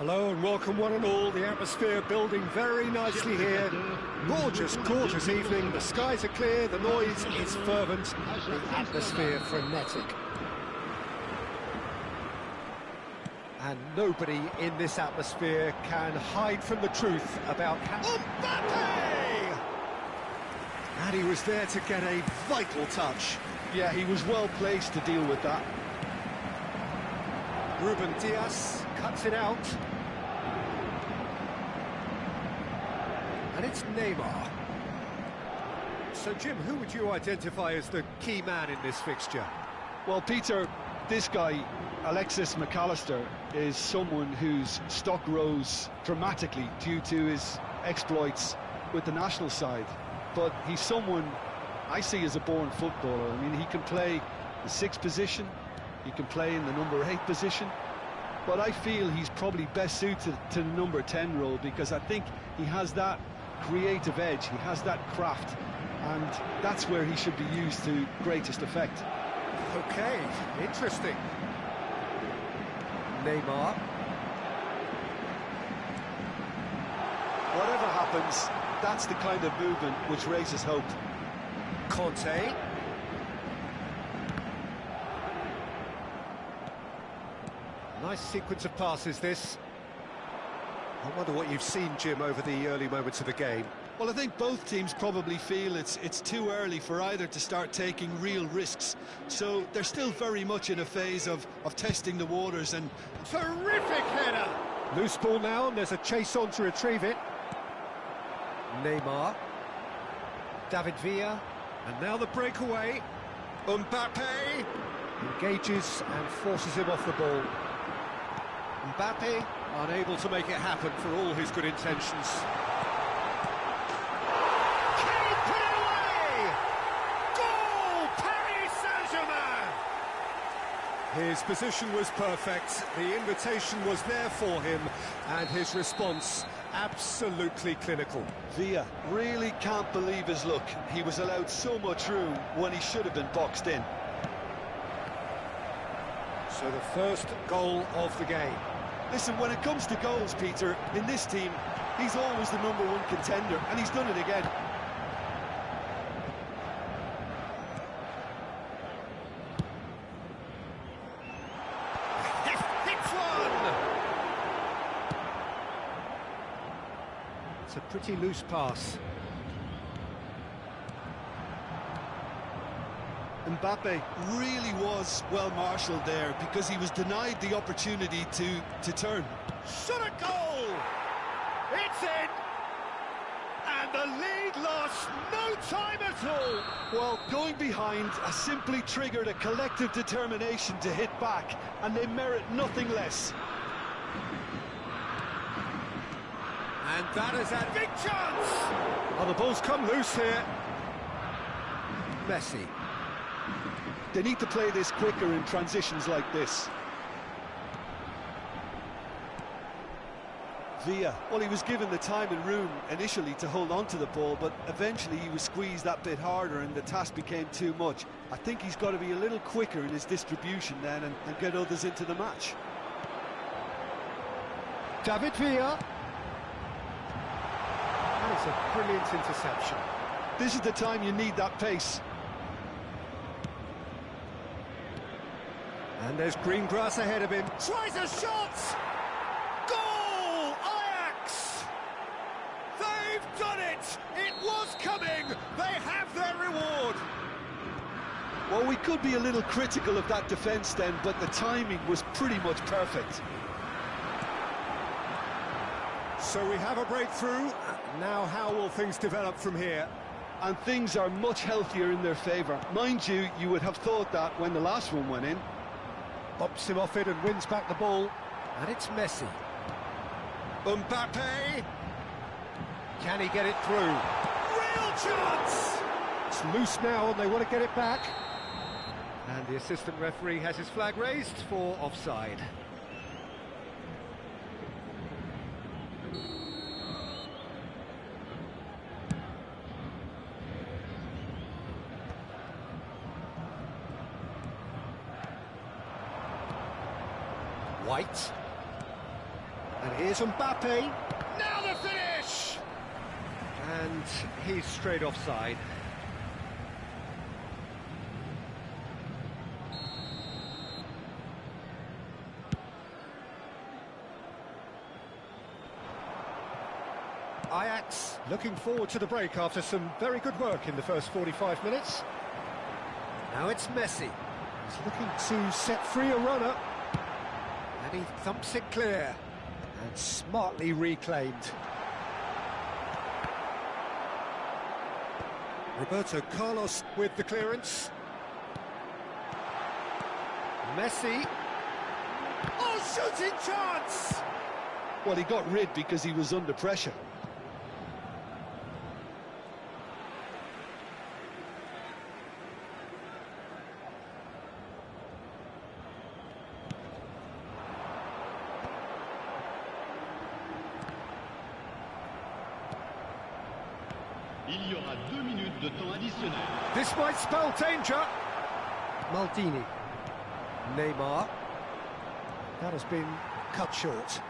Hello and welcome one and all. The atmosphere building very nicely here. Gorgeous, gorgeous evening. The skies are clear, the noise is fervent, the atmosphere frenetic. And nobody in this atmosphere can hide from the truth about Mbappe! And he was there to get a vital touch. Yeah, he was well placed to deal with that. Ruben Dias cuts it out. And it's Neymar. So, Jim, who would you identify as the key man in this fixture? Well, Peter, this guy, Alexis McAllister, is someone whose stock rose dramatically due to his exploits with the national side. But he's someone I see as a born footballer. I mean, he can play the 6th position, he can play in the number 8 position, but I feel he's probably best suited to the number 10 role because I think he has that creative edge, he has that craft, and that's where he should be used to greatest effect. Okay, interesting. Neymar. Whatever happens, that's the kind of movement which raises hope. Conte. Nice sequence of passes, this. I wonder what you've seen, Jim, over the early moments of the game. Well, I think both teams probably feel it's too early for either to start taking real risks. So they're still very much in a phase of testing the waters and... Terrific header! Loose ball now, and there's a chase on to retrieve it. Neymar. David Villa. And now the breakaway. Mbappe engages and forces him off the ball. Mbappe unable to make it happen for all his good intentions. Can he put it away? Goal! Paris Saint-Germain! His position was perfect, the invitation was there for him, and his response absolutely clinical. Villa really can't believe his luck. He was allowed so much room when he should have been boxed in. So the first goal of the game. Listen, when it comes to goals, Peter, in this team, he's always the number 1 contender, and he's done it again. Hits one! It's a pretty loose pass. Mbappe really was well marshalled there because he was denied the opportunity to turn. Shot a goal! It's in! And the lead lost no time at all! Well, going behind has simply triggered a collective determination to hit back, and they merit nothing less. And that is a big chance! Oh, the ball's come loose here. Messi. They need to play this quicker in transitions like this. Villa, well, he was given the time and room initially to hold on to the ball, but eventually he was squeezed that bit harder and the task became too much. I think he's got to be a little quicker in his distribution then and get others into the match. David Villa. That is a brilliant interception. This is the time you need that pace. And there's green grass ahead of him. Tries a shot! Goal! Ajax! They've done it! It was coming! They have their reward! Well, we could be a little critical of that defence then, but the timing was pretty much perfect. So we have a breakthrough. Now how will things develop from here? And things are much healthier in their favour. Mind you, you would have thought that when the last one went in. Bops him off it and wins back the ball. And it's Messi. Mbappe! Can he get it through? Real chance! It's loose now and they want to get it back. And the assistant referee has his flag raised for offside. White. And here's Mbappe. Now the finish! And he's straight offside. Ajax looking forward to the break after some very good work in the first 45 minutes. Now it's Messi. He's looking to set free a runner. And he thumps it clear. And smartly reclaimed. Roberto Carlos with the clearance. Messi. Oh, shooting chance! Well, he got rid because he was under pressure. Il y aura 2 minutes de temps additionnel. This might spell danger. Maldini. Neymar. That has been cut short.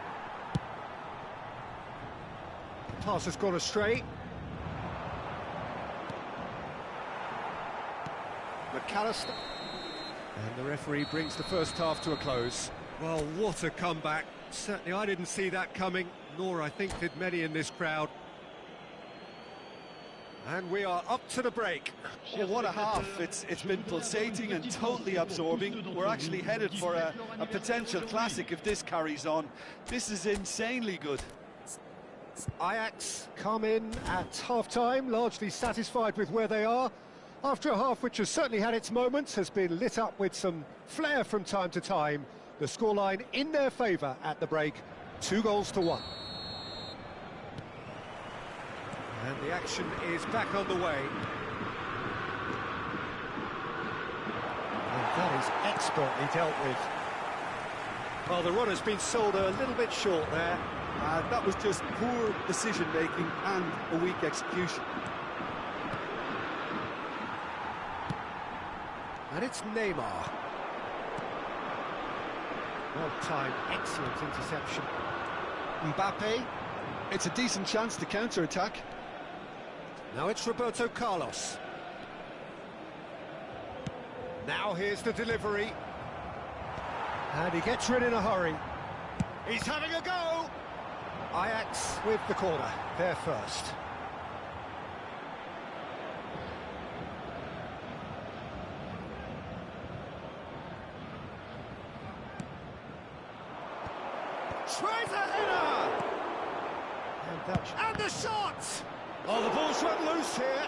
The pass has gone astray. McAllister. And the referee brings the first half to a close. Well, what a comeback. Certainly I didn't see that coming, nor I think did many in this crowd. And we are up to the break. Well, what a half. It's been pulsating and totally absorbing. We're actually headed for a potential classic if this carries on. This is insanely good. Ajax come in at half-time, largely satisfied with where they are. After a half which has certainly had its moments, has been lit up with some flair from time to time. The scoreline in their favour at the break, 2-1. And the action is back underway. And that is expertly dealt with. Well, the run has been sold a little bit short there. That was just poor decision-making and a weak execution. And it's Neymar. Well-timed, excellent interception. Mbappe. It's a decent chance to counter-attack. Now it's Roberto Carlos. Now here's the delivery. And he gets rid in a hurry. He's having a go! Ajax with the corner, they're first. Tries a header! And the shot! Oh, the ball's run loose here.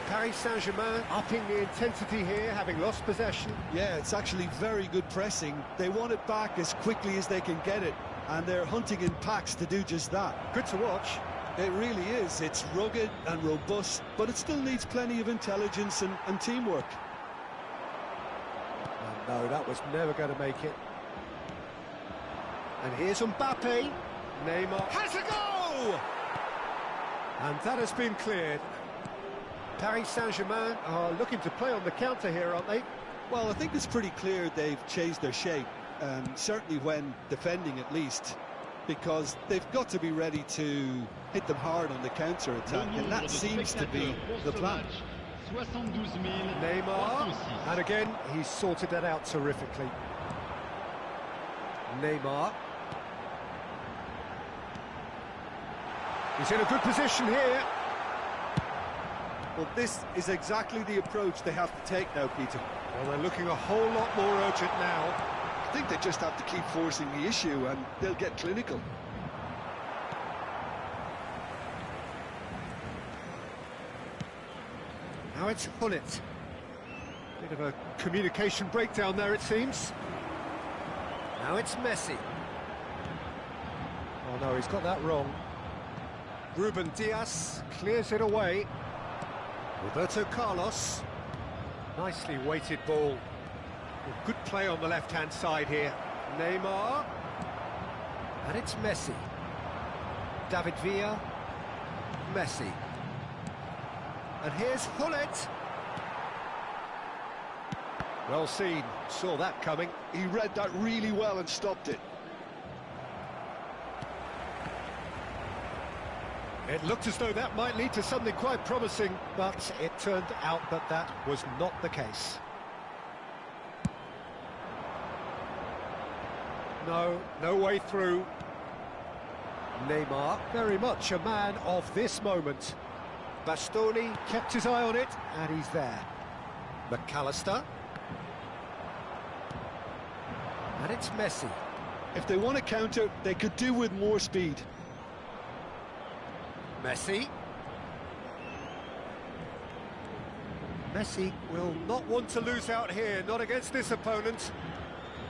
Paris Saint-Germain upping the intensity here, having lost possession. Yeah, it's actually very good pressing. They want it back as quickly as they can get it, and they're hunting in packs to do just that. Good to watch. It really is. It's rugged and robust, but it still needs plenty of intelligence and teamwork. Oh, no, that was never going to make it. And here's Mbappe. Neymar has a go! And that has been cleared. Paris Saint-Germain are looking to play on the counter here, aren't they? Well, I think it's pretty clear they've changed their shape, certainly when defending at least, because they've got to be ready to hit them hard on the counter-attack, and that seems to be the plan. Neymar, and again, he's sorted that out terrifically. Neymar. He's in a good position here. Well, this is exactly the approach they have to take now, Peter. Well, they're looking a whole lot more urgent now. I think they just have to keep forcing the issue and they'll get clinical. Now it's Hullet. Bit of a communication breakdown there, it seems. Now it's Messi. Oh no, he's got that wrong. Ruben Diaz clears it away. Roberto Carlos. Nicely weighted ball. Good play on the left-hand side here. Neymar. And it's Messi. David Villa. Messi. And here's Hullet. Well seen, saw that coming. He read that really well and stopped it. It looked as though that might lead to something quite promising, but it turned out that that was not the case. No way through. Neymar, very much a man of this moment. Bastoni kept his eye on it, and he's there. McAllister. And it's Messi. If they want to counter, they could do with more speed. Messi. Messi will not want to lose out here, not against this opponent.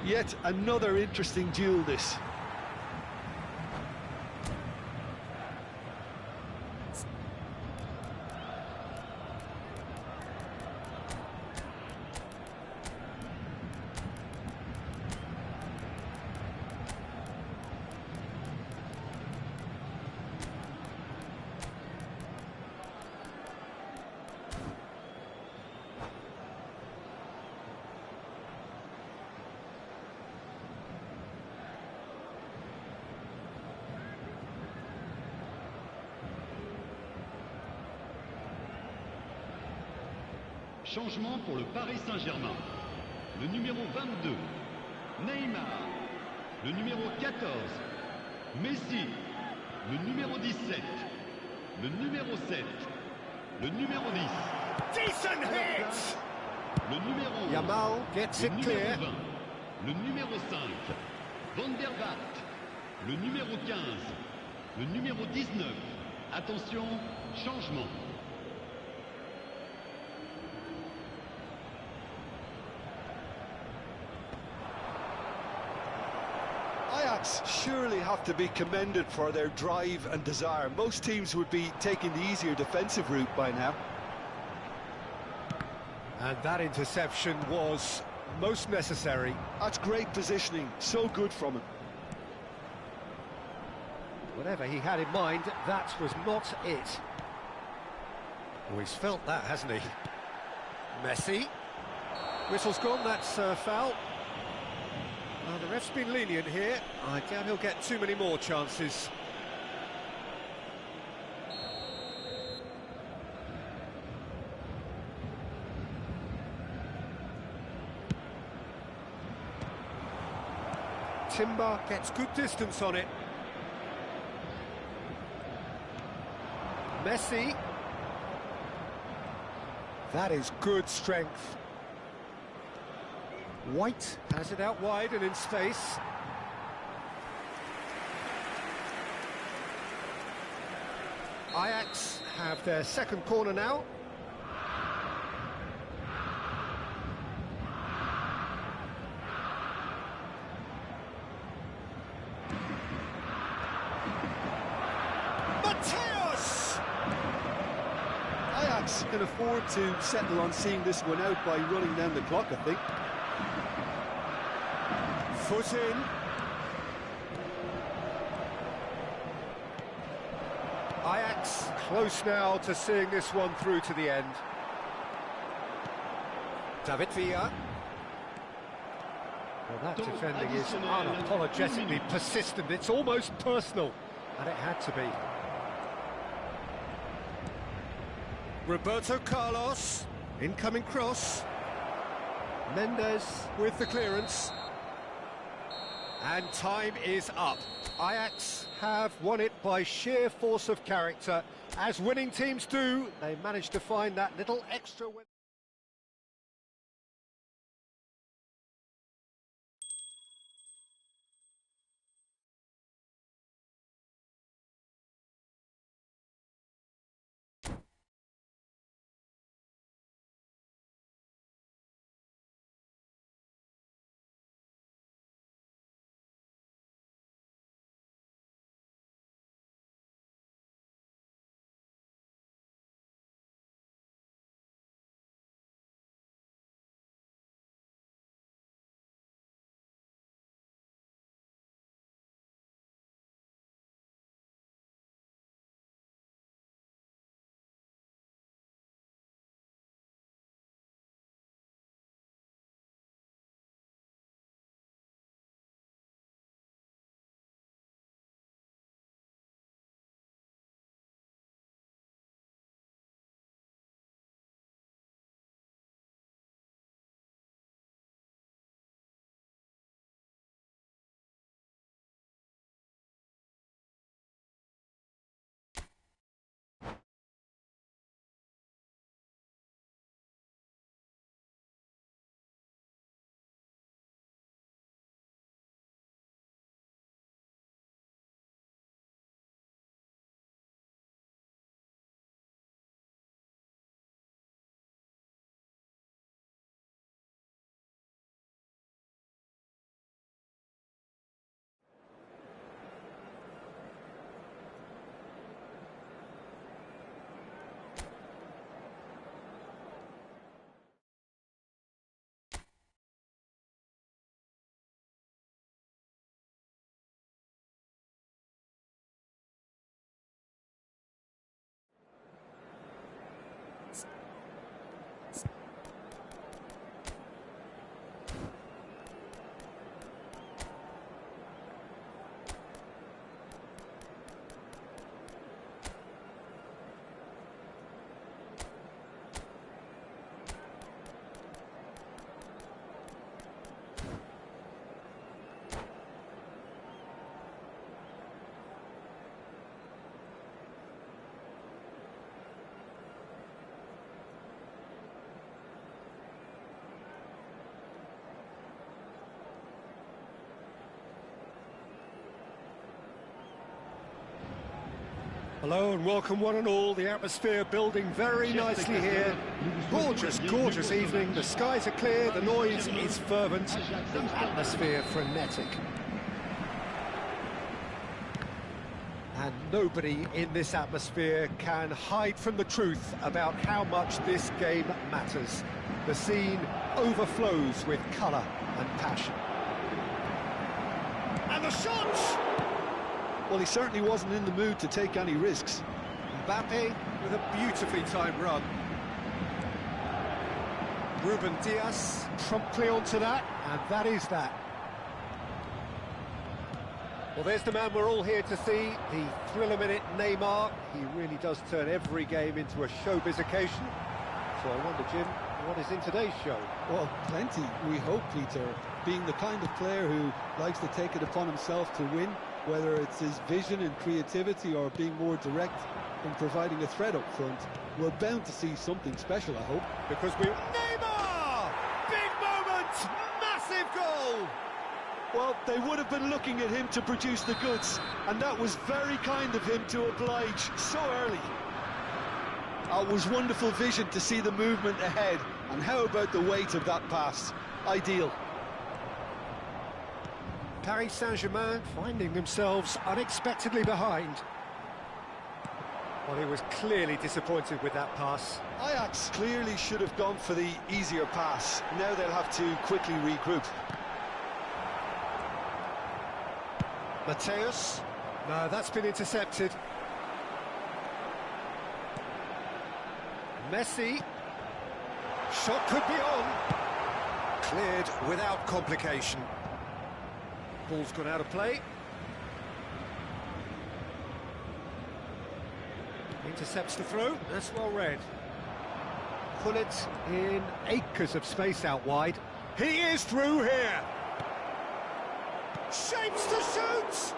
Yet another interesting duel, this. Changement pour le Paris Saint-Germain. Le numéro 22, Neymar. Le numéro 14, Messi. Le numéro 17, le numéro 7, le numéro 10. Decent hit! Le numéro 11, Yamal gets le it numéro clear. 20, le numéro 5, Van der Vaart. Le numéro 15, le numéro 19. Attention, changement. Ajax surely have to be commended for their drive and desire. Most teams would be taking the easier defensive route by now. And that interception was most necessary. That's great positioning, so good from him. Whatever he had in mind, that was not it. Oh, he's felt that, hasn't he? Messi. Whistle's gone, that's foul. Well, the ref's been lenient here. I doubt he'll get too many more chances. Timber gets good distance on it. Messi. That is good strength. White has it out wide and in space. Ajax have their second corner now. Mateus! Ajax can afford to settle on seeing this one out by running down the clock, I think. Foot in. Ajax close now to seeing this one through to the end. David Villa. Well, that defending is unapologetically persistent. It's almost personal, and it had to be. Roberto Carlos, incoming cross. Mendes with the clearance. And time is up. Ajax have won it by sheer force of character. As winning teams do, they managed to find that little extra... Hello and welcome one and all. The atmosphere building very nicely here. Gorgeous, gorgeous evening. The skies are clear, the noise is fervent, the atmosphere frenetic. And nobody in this atmosphere can hide from the truth about how much this game matters. The scene overflows with colour and passion. And the shot! Well, he certainly wasn't in the mood to take any risks. Mbappe with a beautifully timed run. Ruben Dias promptly onto that, and that is that. Well, there's the man we're all here to see, the thriller-minute Neymar. He really does turn every game into a showbiz occasion. So I wonder, Jim, what is in today's show? Well, plenty, we hope, Peter. Being the kind of player who likes to take it upon himself to win, whether it's his vision and creativity or being more direct in providing a threat up front, we're bound to see something special, I hope. Because Neymar! Big moment! Massive goal! Well, they would have been looking at him to produce the goods, and that was very kind of him to oblige so early. It was wonderful vision to see the movement ahead, and how about the weight of that pass? Ideal. Paris Saint-Germain finding themselves unexpectedly behind. Well, he was clearly disappointed with that pass. Ajax clearly should have gone for the easier pass. Now they'll have to quickly regroup. Mateus. No, that's been intercepted. Messi. Shot could be on. Cleared without complication. Ball's gone out of play. Intercepts the throw. That's well read. Put it in acres of space out wide. He is through here. Shapes to shoot.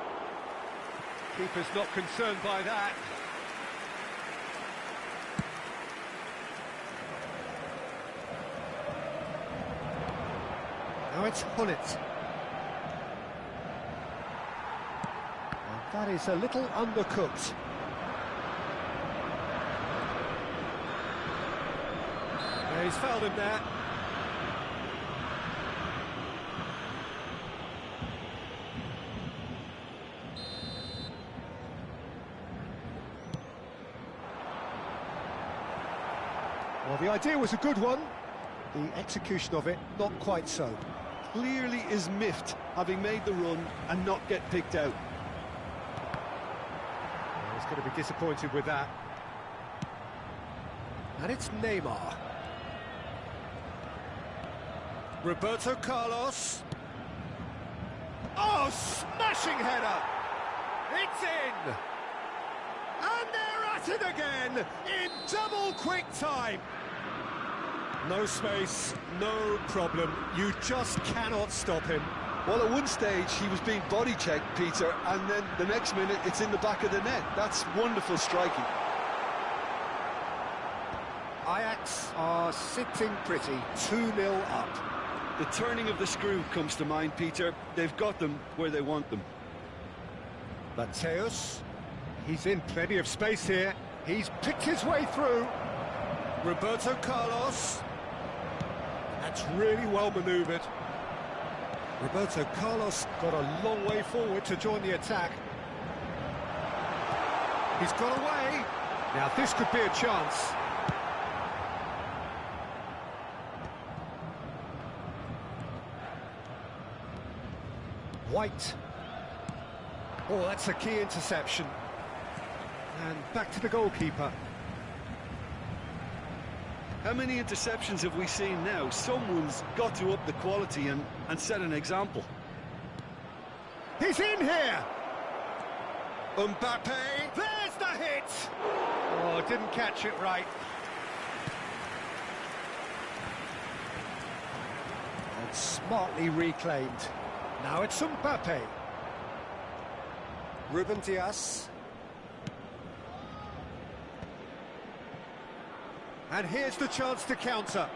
Keeper's not concerned by that. Now it's Hullet. That is a little undercooked. Yeah, he's fouled him there. Well, the idea was a good one. The execution of it, not quite so. Clearly is miffed, having made the run and not get picked out. He's going to be disappointed with that. And it's Neymar. Roberto Carlos. Oh, smashing header! It's in! And they're at it again, in double quick time! No space, no problem. You just cannot stop him. Well, at one stage, he was being body-checked, Peter, and then the next minute, it's in the back of the net. That's wonderful striking. Ajax are sitting pretty, 2-0 up. The turning of the screw comes to mind, Peter. They've got them where they want them. Mateus, he's in plenty of space here. He's picked his way through. Roberto Carlos. That's really well manoeuvred. Roberto Carlos got a long way forward to join the attack. He's got away. Now this could be a chance. White. Oh, that's a key interception. And back to the goalkeeper. How many interceptions have we seen now? Someone's got to up the quality and set an example. He's in here! Mbappe! There's the hit! Oh, didn't catch it right. And smartly reclaimed. Now it's Mbappe. Ruben Dias. And here's the chance to counter.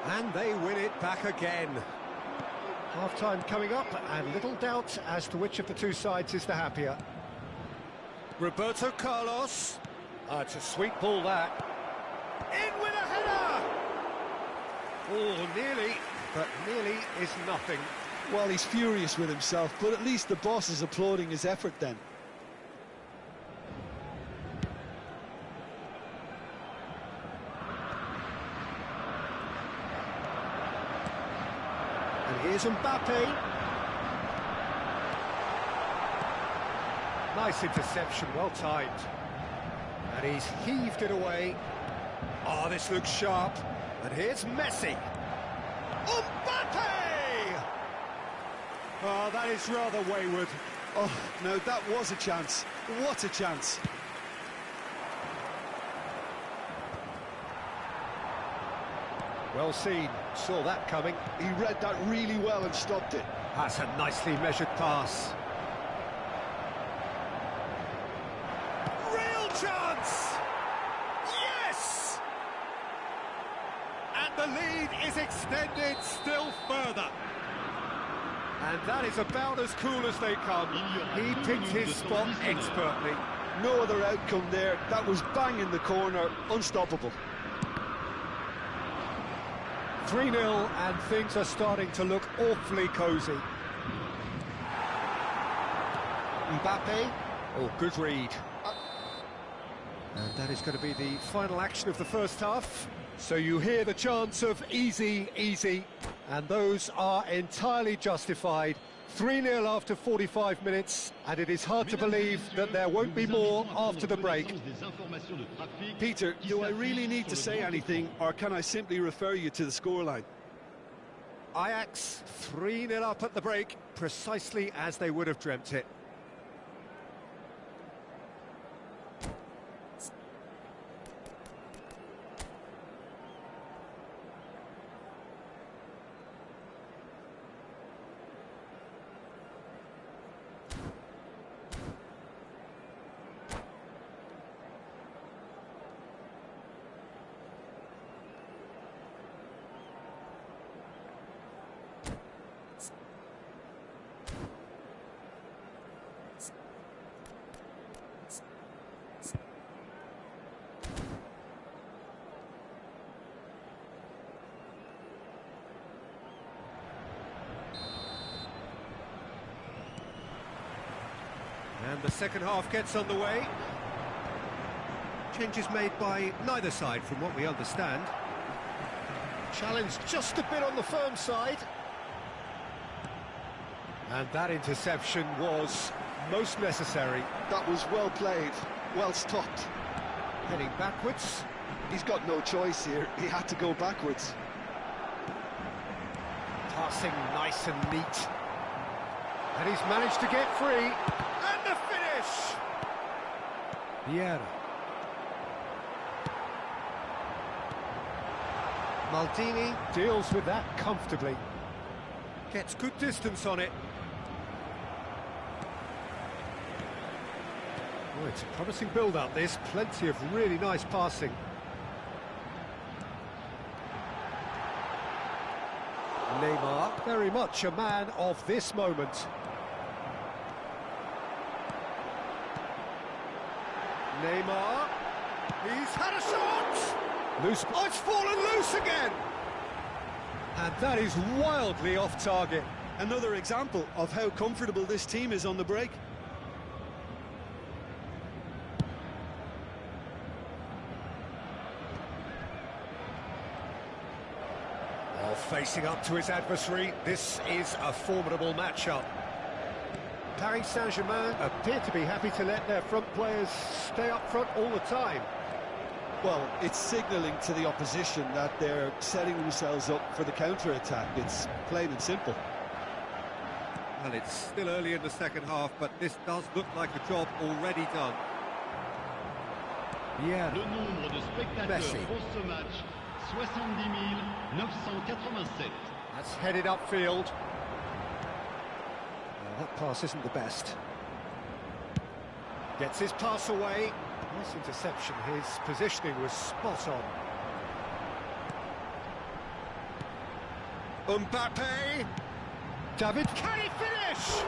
And they win it back again. Half-time coming up, and little doubt as to which of the two sides is the happier. Roberto Carlos. It's a sweet ball, that. In with a header! Oh, nearly, but nearly is nothing. Well, he's furious with himself, but at least the boss is applauding his effort then. And here's Mbappe. Nice interception, well timed. And he's heaved it away. Oh, this looks sharp. And here's Messi. Mbappe! Oh, that is rather wayward. Oh, no, that was a chance. What a chance. Well seen, saw that coming. He read that really well and stopped it. That's a nicely measured pass. Real chance! Yes! And the lead is extended still further. And that is about as cool as they come. He picked his spot expertly. No other outcome there. That was bang in the corner, unstoppable. 3-0, and things are starting to look awfully cosy. Mbappe. Oh, good read. And that is going to be the final action of the first half. So you hear the chants of easy, easy, and those are entirely justified. 3-0 after 45 minutes, and it is hard to believe that there won't be more after the break. Peter, do I really need to say anything, or can I simply refer you to the scoreline? Ajax 3-0 up at the break, precisely as they would have dreamt it. And the second half gets underway. Changes made by neither side from what we understand. Challenge just a bit on the firm side. And that interception was most necessary. That was well played, well stopped. Heading backwards. He's got no choice here, he had to go backwards. Passing nice and neat. And he's managed to get free. And the finish! Vieira. Maldini deals with that comfortably. Gets good distance on it. Oh, it's a promising build-up, this. Plenty of really nice passing. Neymar, very much a man of this moment. Neymar, he's had a shot! Loose, oh, it's fallen loose again! And that is wildly off target. Another example of how comfortable this team is on the break. While facing up to his adversary, this is a formidable matchup. Paris Saint-Germain appear to be happy to let their front players stay up front all the time. Well, it's signalling to the opposition that they're setting themselves up for the counter-attack. It's plain and simple. Well, it's still early in the second half, but this does look like a job already done. Yeah. Le nombre de spectateurs pour ce match, 70 987. That's headed upfield. That pass isn't the best. Gets his pass away. Nice interception. His positioning was spot on. Mbappe. David, can he finish?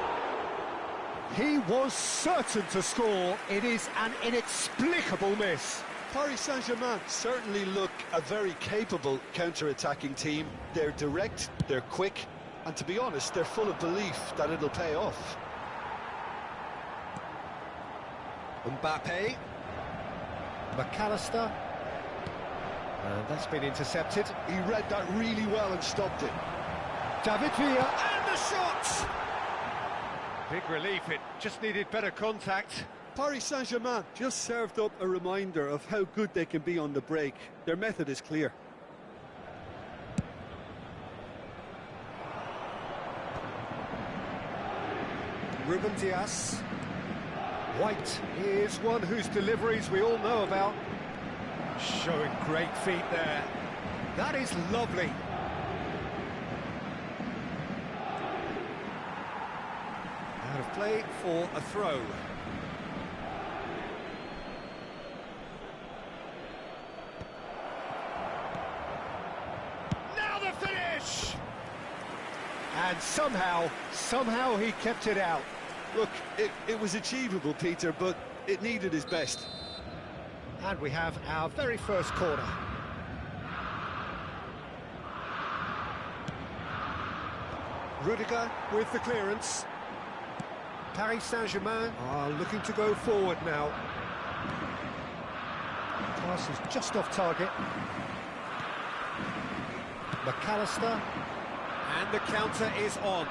He was certain to score. It is an inexplicable miss. Paris Saint-Germain certainly look a very capable counter-attacking team. They're direct, they're quick, and to be honest, they're full of belief that it'll pay off. Mbappe. McAllister. And that's been intercepted. He read that really well and stopped it. David Villa, and the shot! Big relief, it just needed better contact. Paris Saint-Germain just served up a reminder of how good they can be on the break. Their method is clear. Ruben Dias. White is one whose deliveries we all know about. Showing great feet there. That is lovely. Out of play for a throw. Now the finish! And somehow he kept it out. Look, it was achievable, Peter, but it needed his best. And we have our very first corner. Rudiger with the clearance. Paris Saint-Germain are looking to go forward now. Pass is just off target. McAllister. And the counter is on.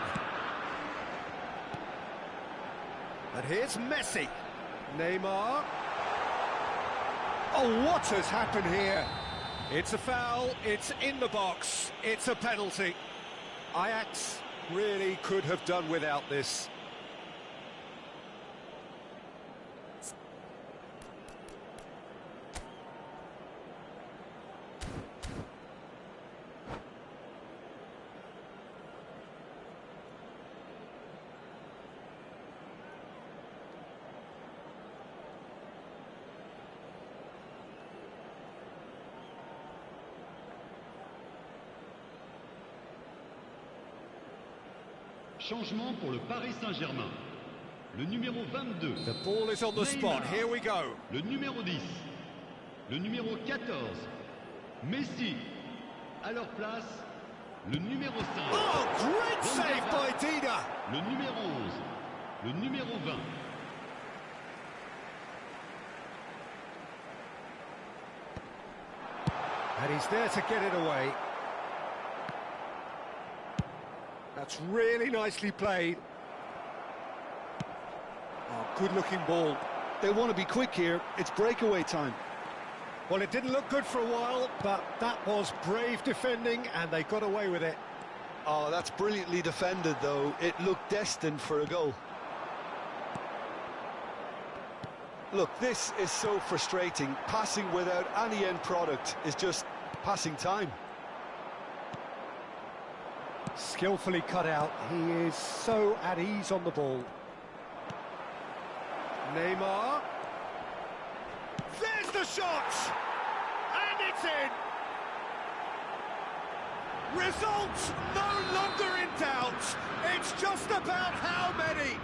And here's Messi. Neymar. Oh, what has happened here? It's a foul, it's in the box, it's a penalty. Ajax really could have done without this. Changement pour le Paris Saint-Germain. Le numéro 22. The ball is on the spot, Neymar. here we go. Le numéro 10. Le numéro 14. Messi. À leur place, le numéro 5. Oh, great save by Dida. Le numéro 11. Le numéro 20. And he's there to get it away. That's really nicely played. Oh, good-looking ball. They want to be quick here. It's breakaway time. Well, it didn't look good for a while, but that was brave defending, and they got away with it. Oh, that's brilliantly defended, though. It looked destined for a goal. Look, this is so frustrating. Passing without any end product is just passing time. Skillfully cut out. He is so at ease on the ball. Neymar. There's the shot! And it's in! Result no longer in doubt. It's just about how many.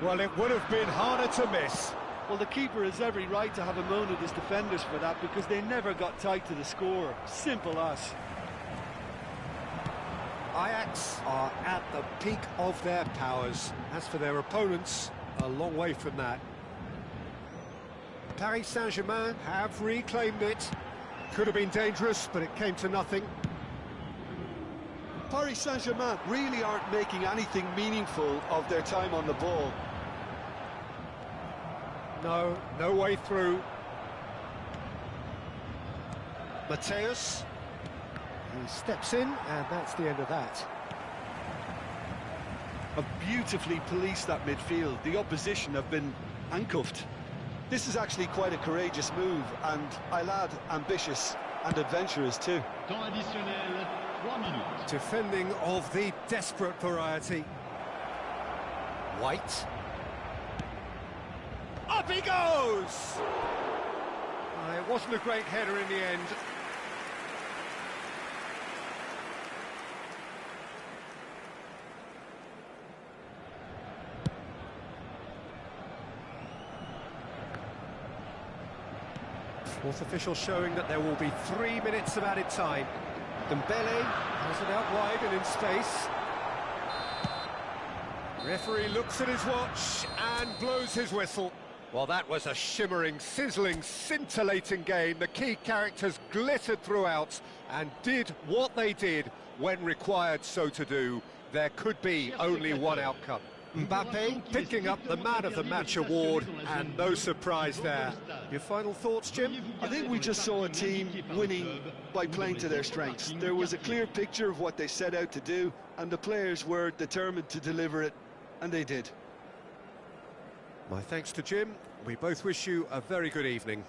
Well, it would have been harder to miss. Well, the keeper has every right to have a moan at his defenders for that because they never got tight to the score. Simple as. Ajax are at the peak of their powers. As for their opponents, a long way from that. Paris Saint-Germain have reclaimed it. Could have been dangerous, but it came to nothing. Paris Saint-Germain really aren't making anything meaningful of their time on the ball. No way through. Mateus. He steps in, and that's the end of that. Have beautifully policed that midfield. The opposition have been handcuffed. This is actually quite a courageous move, and I'll add ambitious and adventurous too. Temps additionnel, 3 minutes. Defending of the desperate variety. White. Up he goes! It wasn't a great header in the end. Fourth official showing that there will be 3 minutes of added time. Dembele has it out wide and in space. Referee looks at his watch and blows his whistle. Well, that was a shimmering, sizzling, scintillating game. The key characters glittered throughout and did what they did when required so to do. There could be only one outcome. Mbappe picking up the Man of the Match award, and no surprise there. Your final thoughts, Jim? I think we just saw a team winning by playing to their strengths. There was a clear picture of what they set out to do, and the players were determined to deliver it, and they did. My thanks to Jim. We both wish you a very good evening.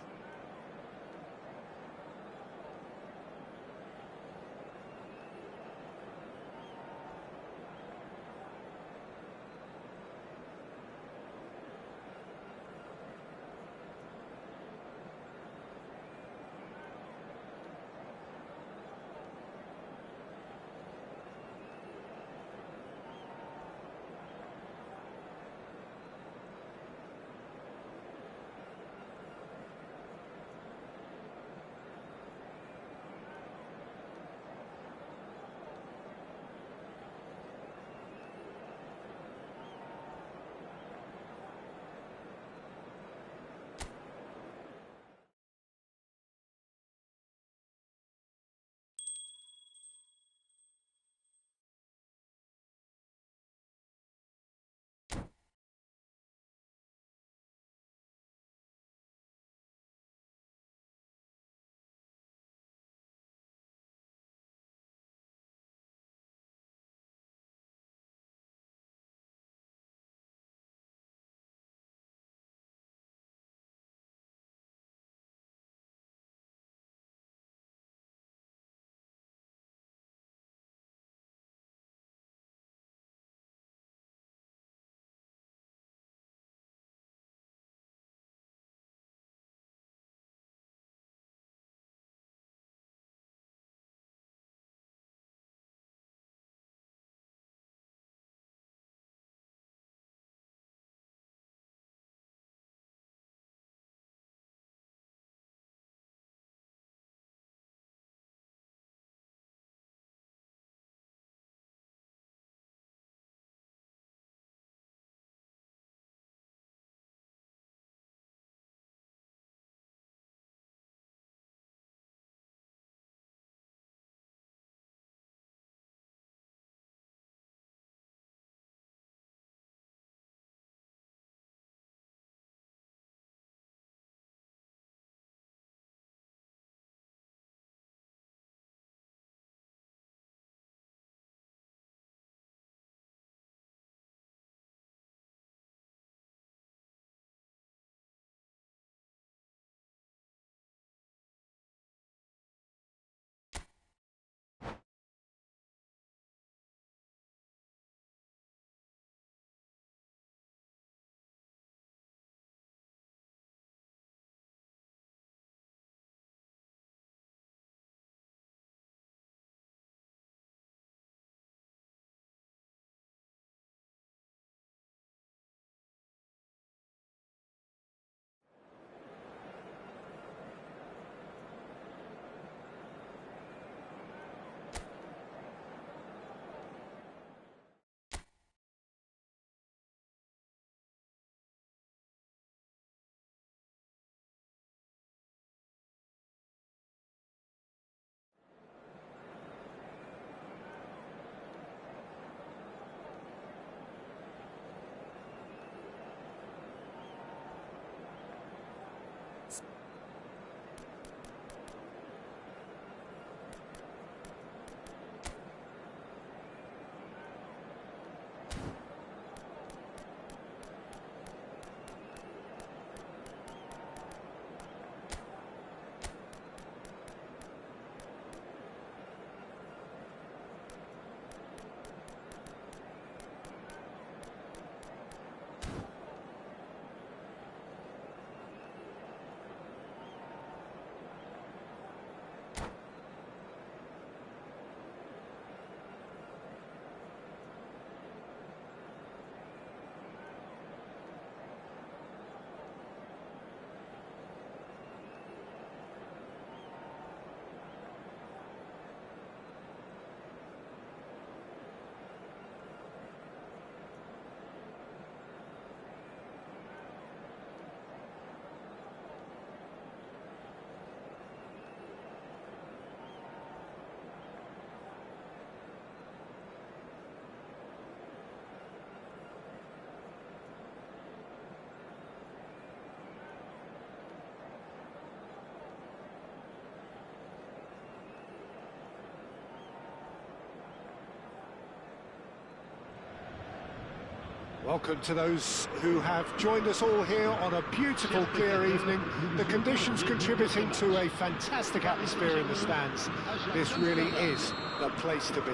Welcome to those who have joined us all here on a beautiful, clear evening. The conditions contributing to a fantastic atmosphere in the stands. This really is the place to be.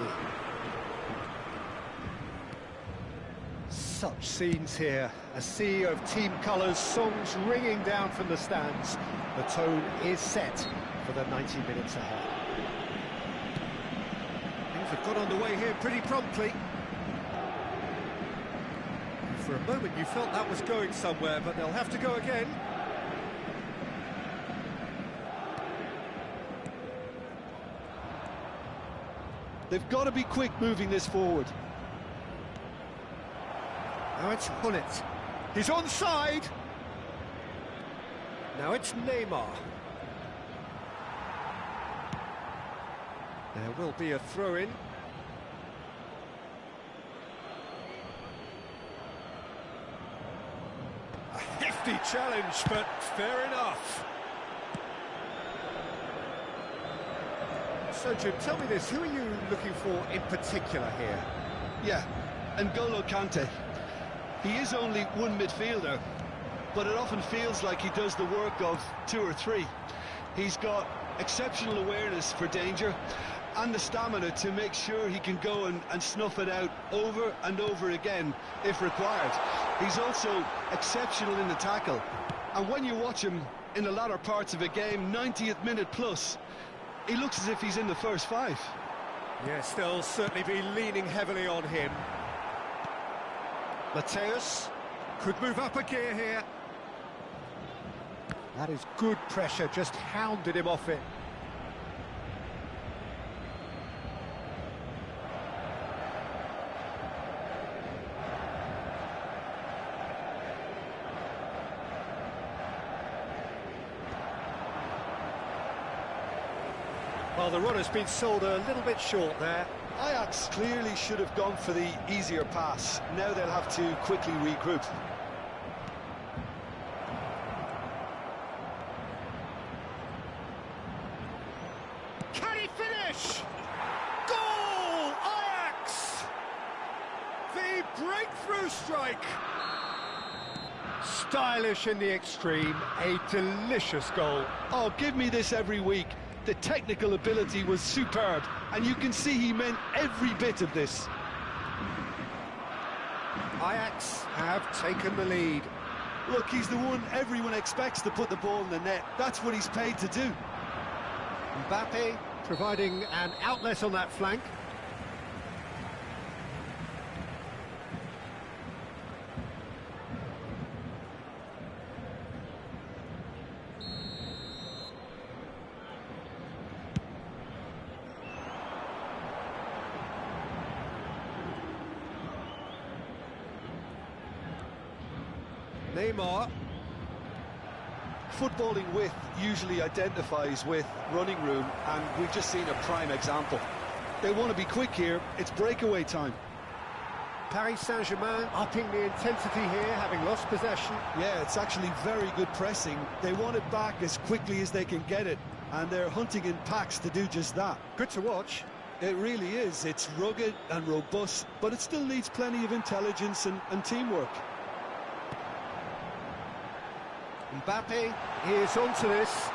Such scenes here. A sea of team colours, songs ringing down from the stands. The tone is set for the 90 minutes ahead. Things have got underway here pretty promptly. For a moment you felt that was going somewhere, but they'll have to go again. They've got to be quick moving this forward. Now it's Hullet. He's onside. Now it's Neymar. There will be a throw-in. A hefty challenge, but fair enough. So, Jim, tell me this, who are you looking for in particular here? Yeah, N'Golo Kante. He is only one midfielder, but it often feels like he does the work of two or three. He's got exceptional awareness for danger and the stamina to make sure he can go and snuff it out over and over again if required. He's also exceptional in the tackle, and when you watch him in the latter parts of a game, 90th minute plus, he looks as if he's in the first five. Yes, they'll certainly be leaning heavily on him. Mateus could move up a gear here. That is good pressure, just hounded him off it. Well, the run has been sold a little bit short there. Ajax clearly should have gone for the easier pass. Now they'll have to quickly regroup. Can he finish? Goal! Ajax! The breakthrough strike. Stylish in the extreme, a delicious goal. Oh, give me this every week. The technical ability was superb, and you can see he meant every bit of this. Ajax have taken the lead. Look, he's the one everyone expects to put the ball in the net. That's what he's paid to do. Mbappe providing an outlet on that flank. Neymar. Footballing width usually identifies with running room, and we've just seen a prime example. They want to be quick here. It's breakaway time. Paris Saint-Germain upping the intensity here, having lost possession. Yeah, it's actually very good pressing. They want it back as quickly as they can get it, and they're hunting in packs to do just that. Good to watch. It really is. It's rugged and robust, but it still needs plenty of intelligence and teamwork. Mbappe is onto this.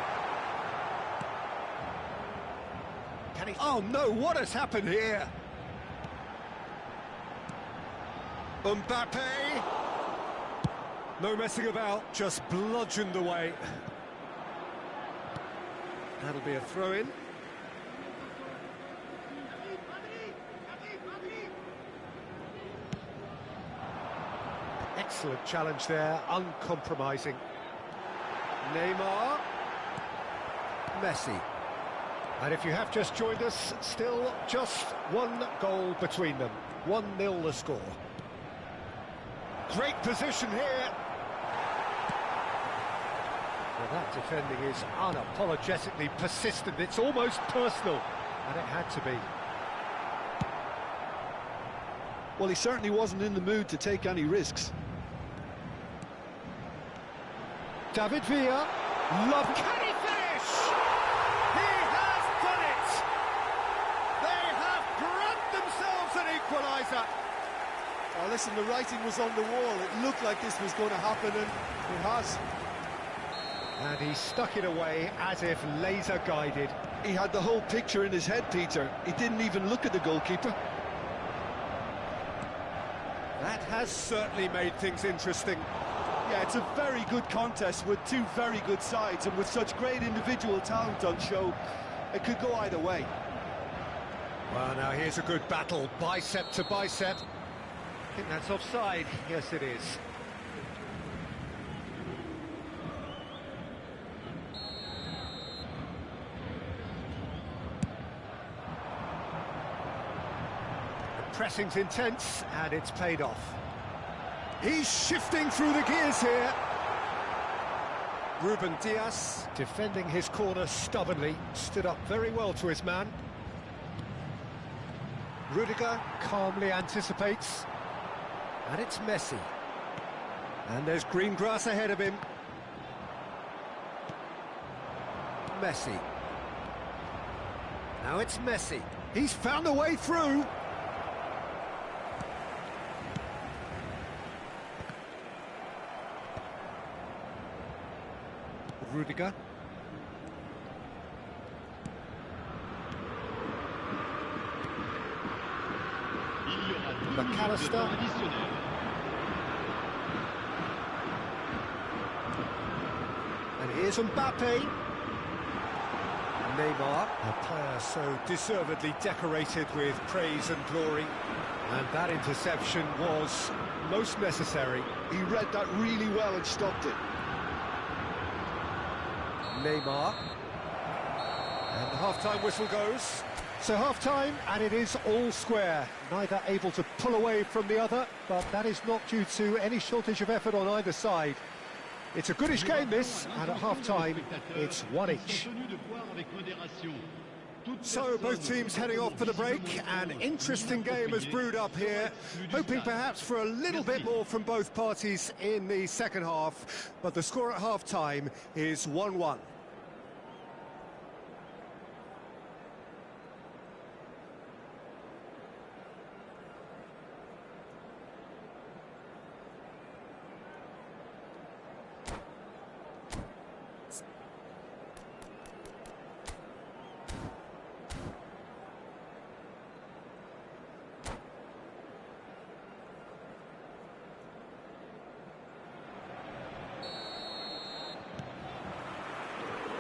Can he... Oh no, what has happened here? Mbappe! No messing about, just bludgeoned away. That'll be a throw-in. Excellent challenge there, uncompromising. Neymar, Messi. And if you have just joined us, still just one goal between them. 1-0 the score. Great position here. Well, that defending is unapologetically persistent. It's almost personal, and it had to be. Well, he certainly wasn't in the mood to take any risks. David Villa, love, can he finish? He has done it! They have grabbed themselves an equaliser. Oh, listen, the writing was on the wall. It looked like this was going to happen, and it has. And he stuck it away as if laser-guided. He had the whole picture in his head, Peter. He didn't even look at the goalkeeper. That has certainly made things interesting. Yeah, it's a very good contest with two very good sides, and with such great individual talent on show, it could go either way. Well, now here's a good battle, bicep to bicep. I think that's offside. Yes, it is. The pressing's intense, and it's paid off. He's shifting through the gears here. Ruben Dias, defending his corner stubbornly, stood up very well to his man. Rudiger calmly anticipates. And it's Messi. And there's green grass ahead of him. Messi. Now it's Messi. He's found a way through. Rudiger. McAllister. And here's Mbappe. Neymar, a player so deservedly decorated with praise and glory. And that interception was most necessary. He read that really well and stopped it. Neymar. And the half-time whistle goes. So half-time, and it is all square. Neither able to pull away from the other, but that is not due to any shortage of effort on either side. It's a goodish game, this, and at half-time, it's one each. So both teams heading off for the break. An interesting game has brewed up here, hoping perhaps for a little bit more from both parties in the second half, but the score at half-time is 1-1.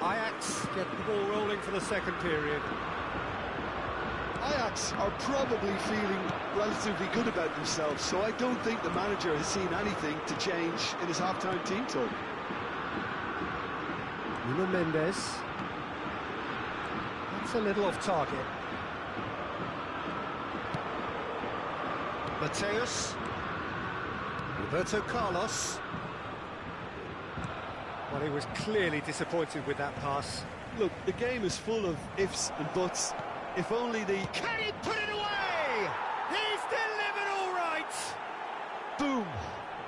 Ajax get the ball rolling for the second period. Ajax are probably feeling relatively good about themselves, so I don't think the manager has seen anything to change in his half-time team talk. Nuno Mendes. That's a little off target. Mateus. Roberto Carlos. Well, he was clearly disappointed with that pass. Look, the game is full of ifs and buts. If only the... Can he put it away? He's delivered all right! Boom!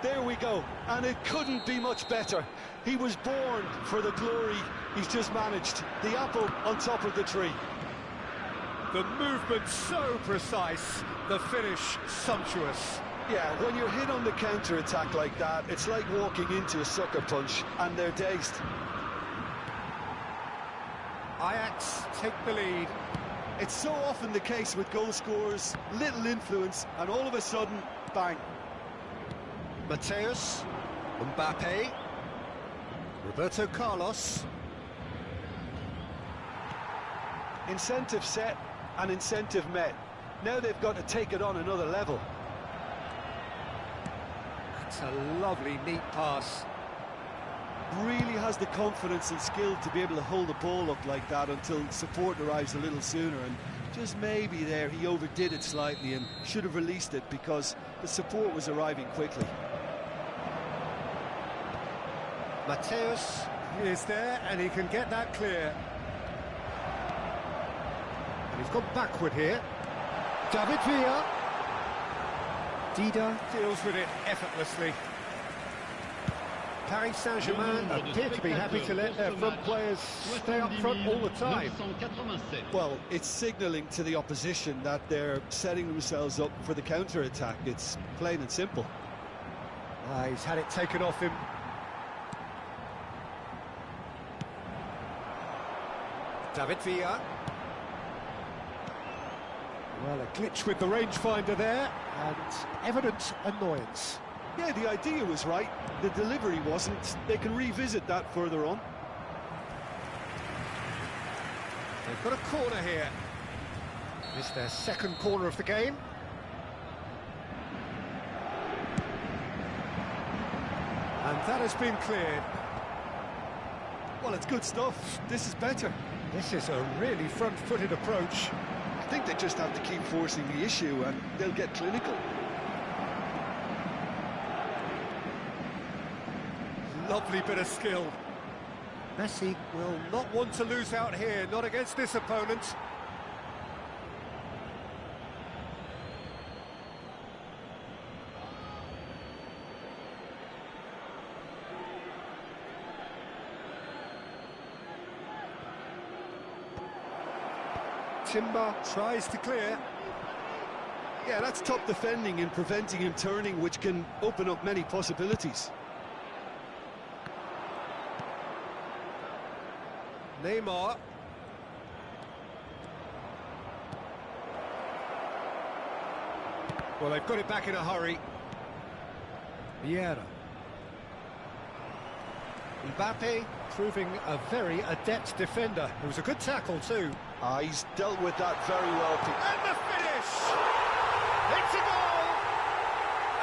There we go. And it couldn't be much better. He was born for the glory he's just managed. The apple on top of the tree. The movement so precise, the finish sumptuous. Yeah, when you're hit on the counter-attack like that, it's like walking into a sucker punch, and they're dazed. Ajax take the lead. It's so often the case with goal scorers, little influence, and all of a sudden, bang. Mateus, Mbappe, Roberto Carlos. Incentive set and incentive met. Now they've got to take it on another level. That's a lovely, neat pass. Really has the confidence and skill to be able to hold the ball up like that until support arrives a little sooner, and just maybe there he overdid it slightly and should have released it because the support was arriving quickly. Mateus is there and he can get that clear. And he's gone backward here. David Villa. Dida deals with it effortlessly. Paris Saint-Germain appear to be happy to let their front players stay up front all the time. Well, it's signalling to the opposition that they're setting themselves up for the counter-attack. It's plain and simple. He's had it taken off him. David Villa. Well, a glitch with the rangefinder there, and evident annoyance. Yeah, the idea was right, the delivery wasn't. They can revisit that further on. They've got a corner here. It's their second corner of the game. And that has been cleared. Well, it's good stuff. This is better. This is a really front-footed approach. I think they just have to keep forcing the issue and they'll get clinical. Lovely bit of skill. Messi will not want to lose out here, not against this opponent. Timber tries to clear. Yeah, that's top defending and preventing him turning, which can open up many possibilities. Neymar. Well, they've got it back in a hurry. Vieira. Mbappe proving a very adept defender. It was a good tackle too. He's dealt with that very well. And the finish! It's a goal!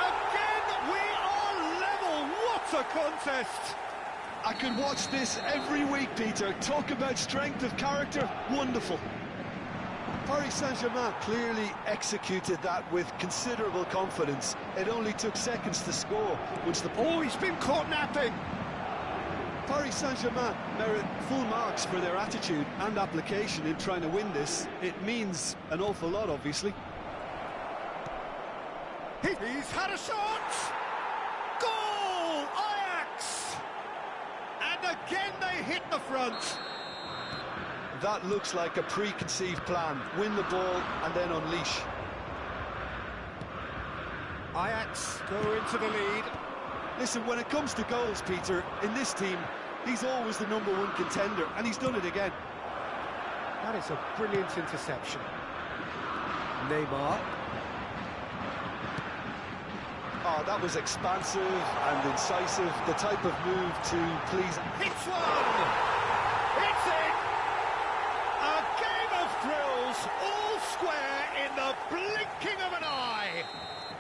Again, we are level! What a contest! I could watch this every week, Peter. Talk about strength of character. Wonderful. Paris Saint-Germain clearly executed that with considerable confidence. It only took seconds to score, which the... Oh, he's been caught napping! Paris Saint-Germain merit full marks for their attitude and application in trying to win this. It means an awful lot, obviously. He's had a shot! Goal! Ajax! And again they hit the front. That looks like a preconceived plan. Win the ball and then unleash. Ajax go into the lead. Listen, when it comes to goals, Peter, in this team, he's always the #1 contender, and he's done it again. That is a brilliant interception. Neymar. Oh, that was expansive and incisive, the type of move to please... Hits one! It's in! A game of thrills, all square in the blinking of an eye!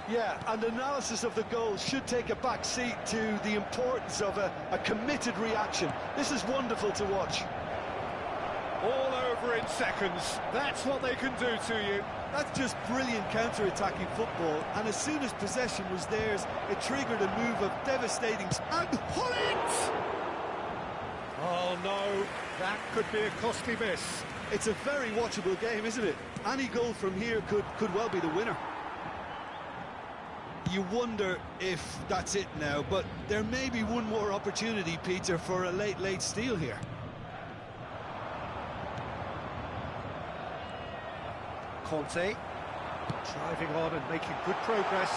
Yeah, and analysis of the goal should take a back seat to the importance of a committed reaction. This is wonderful to watch. All over in seconds. That's what they can do to you. That's just brilliant counter-attacking football, and as soon as possession was theirs, it triggered a move of devastating... And pull it! Oh no, that could be a costly miss. It's a very watchable game, isn't it? Any goal from here could well be the winner. You wonder if that's it now, but there may be one more opportunity, Peter, for a late steal here. Conte driving on and making good progress.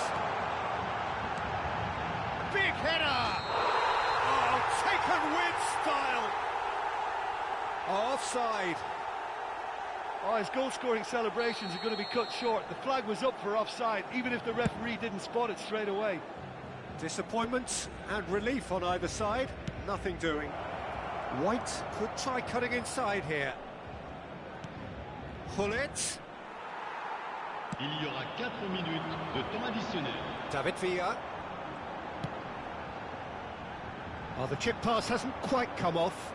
Big header! Oh, taken with style! Offside. Oh, his goal-scoring celebrations are going to be cut short. The flag was up for offside, even if the referee didn't spot it straight away. Disappointment and relief on either side. Nothing doing. White could try cutting inside here. Hullet. Il y aura 4 minutes de temps additionnel. David Villa. Oh, the chip pass hasn't quite come off.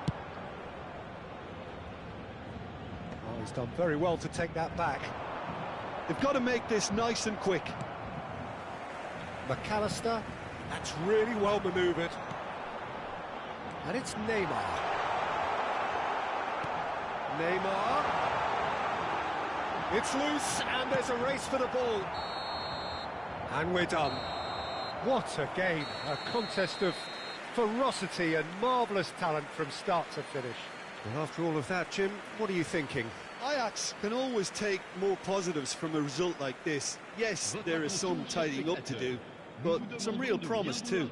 Oh, he's done very well to take that back. They've got to make this nice and quick. McAllister, that's really well manoeuvred. And it's Neymar. Neymar. It's loose, and there's a race for the ball. And we're done. What a game. A contest of ferocity and marvellous talent from start to finish. Well, after all of that, Jim, what are you thinking? Ajax can always take more positives from a result like this. Yes, there is some tidying up to do, but some real promise too.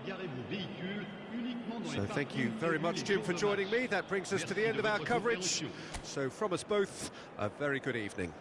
So thank you very much, Jim, for joining me. That brings us to the end of our coverage. So from us both, a very good evening.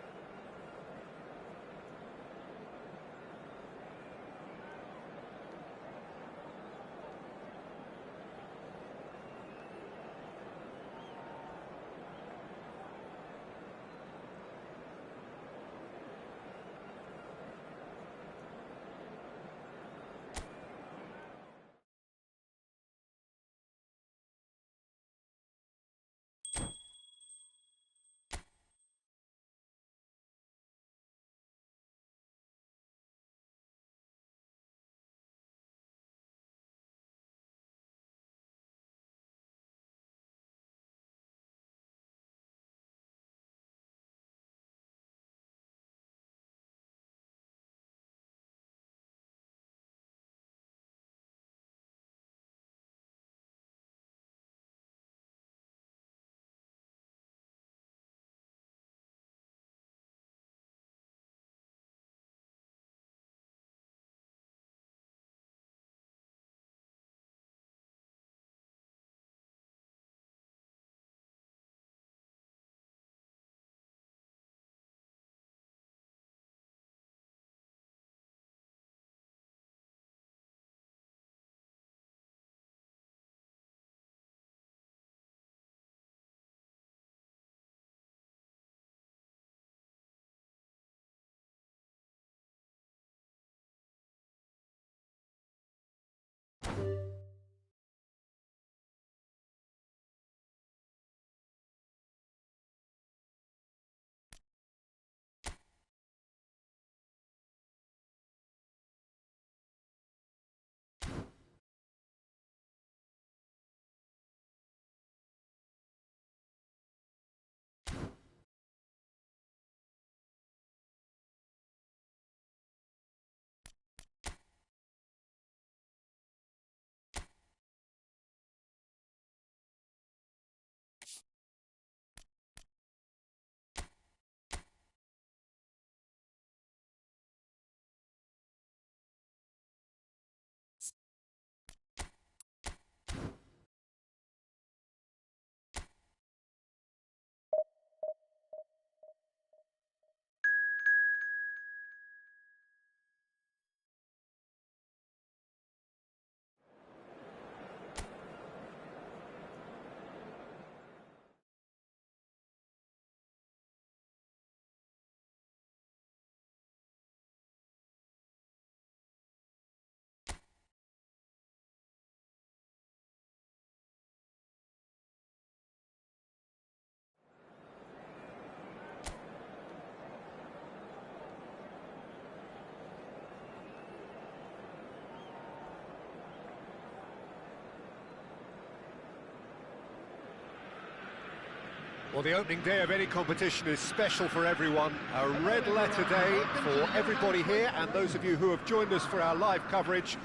Well, the opening day of any competition is special for everyone. A red letter day for everybody here, and those of you who have joined us for our live coverage.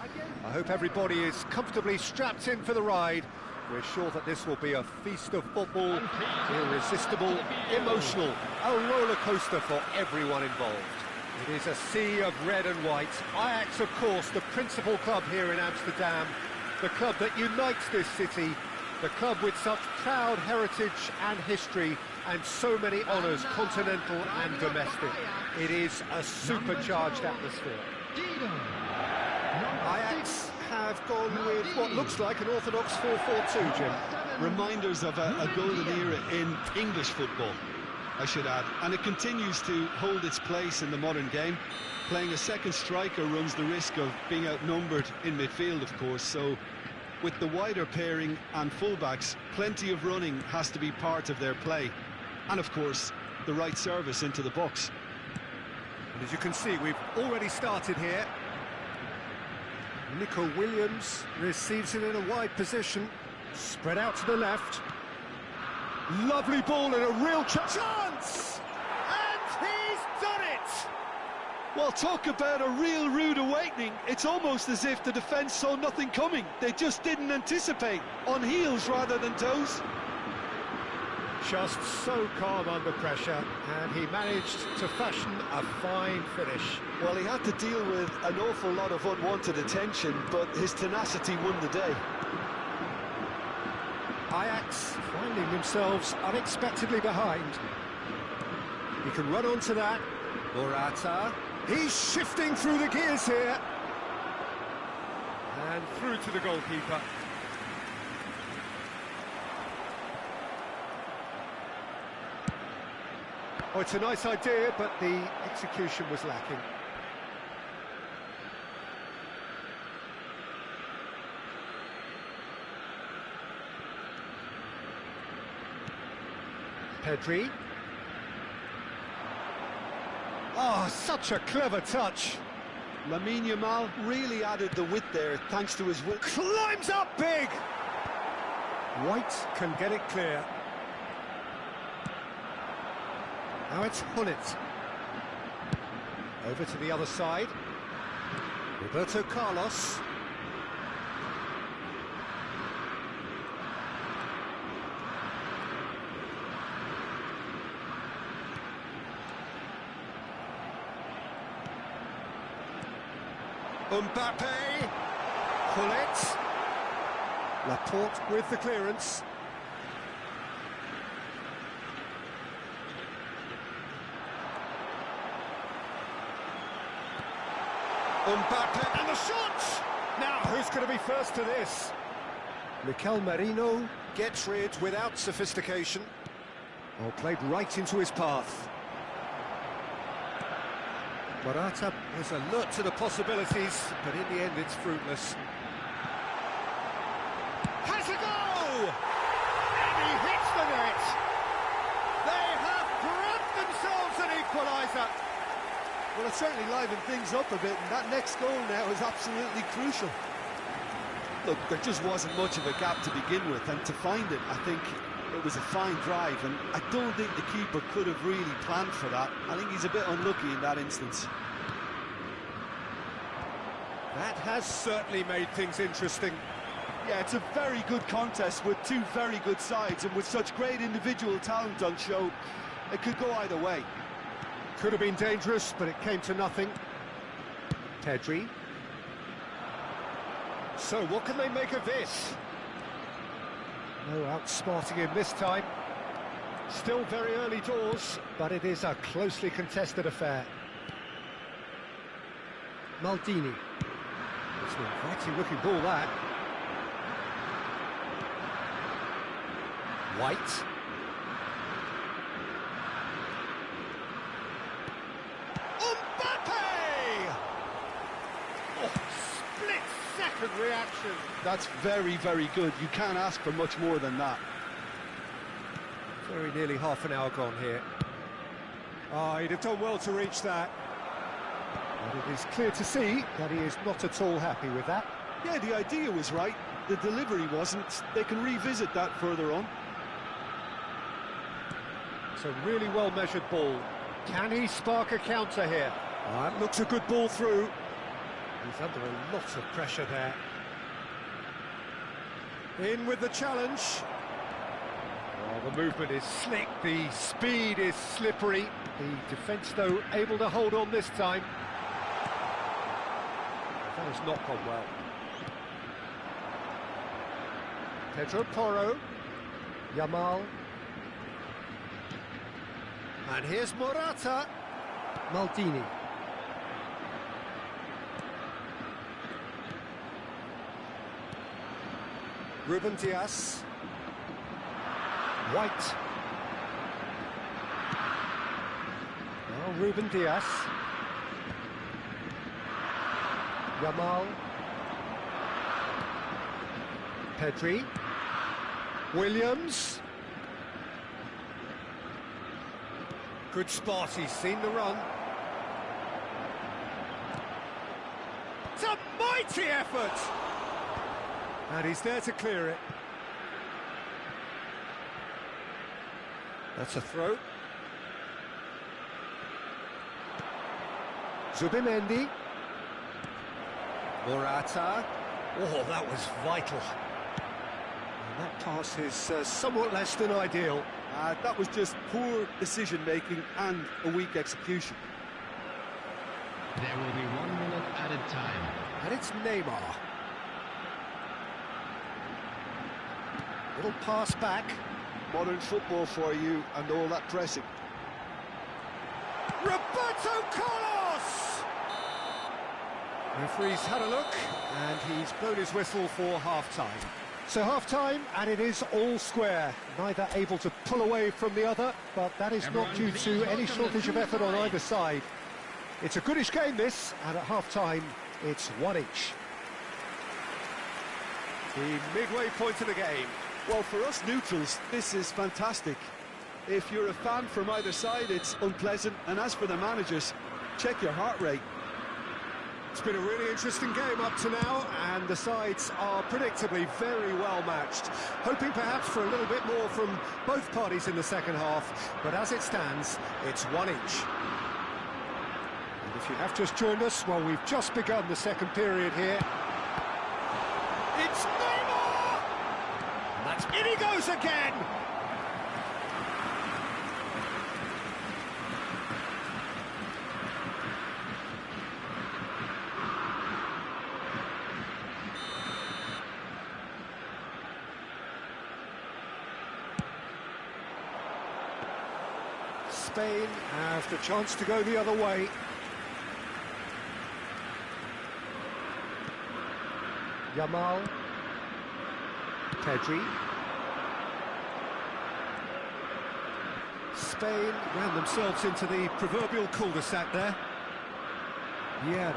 I hope everybody is comfortably strapped in for the ride. We're sure that this will be a feast of football, irresistible, emotional, a roller coaster for everyone involved. It is a sea of red and white. Ajax, of course, the principal club here in Amsterdam, the club that unites this city, the club with such proud heritage and history and so many honours, continental and domestic. It is a supercharged atmosphere. Ajax have gone with what looks like an orthodox 4-4-2, Jim. Reminders of a golden era in English football, I should add. And it continues to hold its place in the modern game. Playing a second striker runs the risk of being outnumbered in midfield, of course, so with the wider pairing and fullbacks, plenty of running has to be part of their play. And of course, the right service into the box. And as you can see, we've already started here. Nico Williams receives it in a wide position, spread out to the left. Lovely ball and a real chance! And he's done it! Well, talk about a real rude awakening. It's almost as if the defence saw nothing coming. They just didn't anticipate, on heels rather than toes. Just so calm under pressure, and he managed to fashion a fine finish. Well, he had to deal with an awful lot of unwanted attention, but his tenacity won the day. Ajax finding themselves unexpectedly behind. He can run onto that. Morata. He's shifting through the gears here. And through to the goalkeeper. Oh, it's a nice idea, but the execution was lacking. Pedri. Oh, such a clever touch. Lamine Yamal really added the width there, thanks to his width. Climbs up big! White can get it clear. Now it's Hullet. Over to the other side. Roberto Carlos. Mbappe. Hullet. Laporte with the clearance. Mbappe and the shot! Now, who's going to be first to this? Mikel Merino gets rid without sophistication. Oh, played right into his path. Morata was alert to the possibilities, but in the end it's fruitless. Has a go! And he hits the net! They have grabbed themselves an equaliser! Well, it certainly livened things up a bit, and that next goal now is absolutely crucial. Look, there just wasn't much of a gap to begin with, and to find it, I think it was a fine drive, and I don't think the keeper could have really planned for that. I think he's a bit unlucky in that instance. That has certainly made things interesting. Yeah, it's a very good contest with two very good sides, and with such great individual talent on show, it could go either way. Could have been dangerous, but it came to nothing. Pedri. So, what can they make of this? No outsmarting him this time. Still very early doors, but it is a closely contested affair. Maldini. It's an inviting looking ball, that. White. Split-second reaction. That's very, very good. You can't ask for much more than that. Very nearly half an hour gone here. Oh, he'd have done well to reach that. But it is clear to see that he is not at all happy with that. Yeah, the idea was right. The delivery wasn't. They can revisit that further on. It's a really well-measured ball. Can he spark a counter here? That looks a good ball through. He's under a lot of pressure there. In with the challenge. Oh, the movement is slick, the speed is slippery. The defence, though, able to hold on this time. That has not gone well. Pedro Porro. Yamal. And here's Morata. Maldini. Ruben Dias. White. Now Ruben Dias. Yamal. Pedri. Williams. Good spot, he's seen the run. It's a mighty effort! And he's there to clear it. That's a throw. Zubimendi. Morata. Oh, that was vital. And that pass is somewhat less than ideal. That was just poor decision-making and a weak execution. There will be 1 minute added time. And it's Neymar. Little pass back. Modern football for you and all that pressing. Roberto Carlos! Referee's had a look, and he's blown his whistle for half-time. So half-time, and it is all square. Neither able to pull away from the other, but that is not due to any shortage of effort on either side. It's a goodish game, this, and at half-time, it's one each. The midway point of the game. Well, for us neutrals, this is fantastic. If you're a fan from either side, it's unpleasant. And as for the managers, check your heart rate. It's been a really interesting game up to now, and the sides are predictably very well matched. Hoping perhaps for a little bit more from both parties in the second half, but as it stands, it's one each. And if you have just joined us, well, we've just begun the second period here. It's Neymar! And that's in he goes again! Spain have the chance to go the other way. Yamal. Pedri. Spain ran themselves into the proverbial cul-de-sac there. Yeah.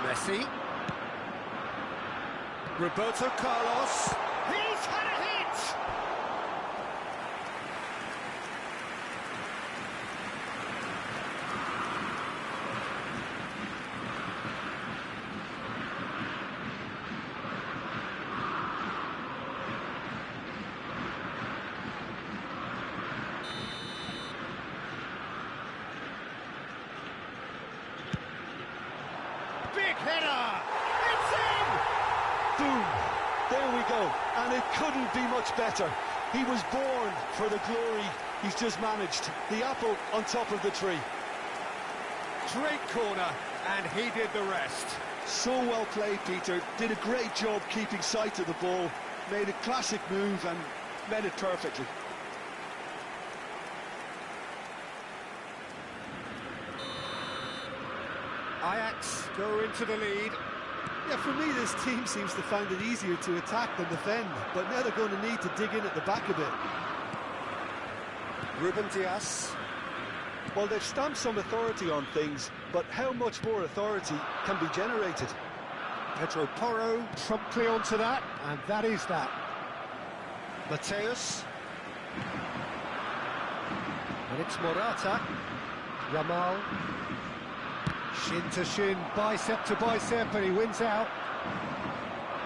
Messi. Roberto Carlos. He's had a hit! Big header! It's in! Boom! There we go. And it couldn't be much better. He was born for the glory he's just managed. The apple on top of the tree. Great corner, and he did the rest. So well played, Peter. Did a great job keeping sight of the ball. Made a classic move and met it perfectly. Ajax go into the lead. Yeah, for me, this team seems to find it easier to attack than defend, but now they're going to need to dig in at the back a bit. Ruben Dias. Well, they've stamped some authority on things, but how much more authority can be generated? Pedro Porro promptly onto that, and that is that. Mateus. And it's Morata. Yamal. Shin to shin, bicep to bicep, and he wins out.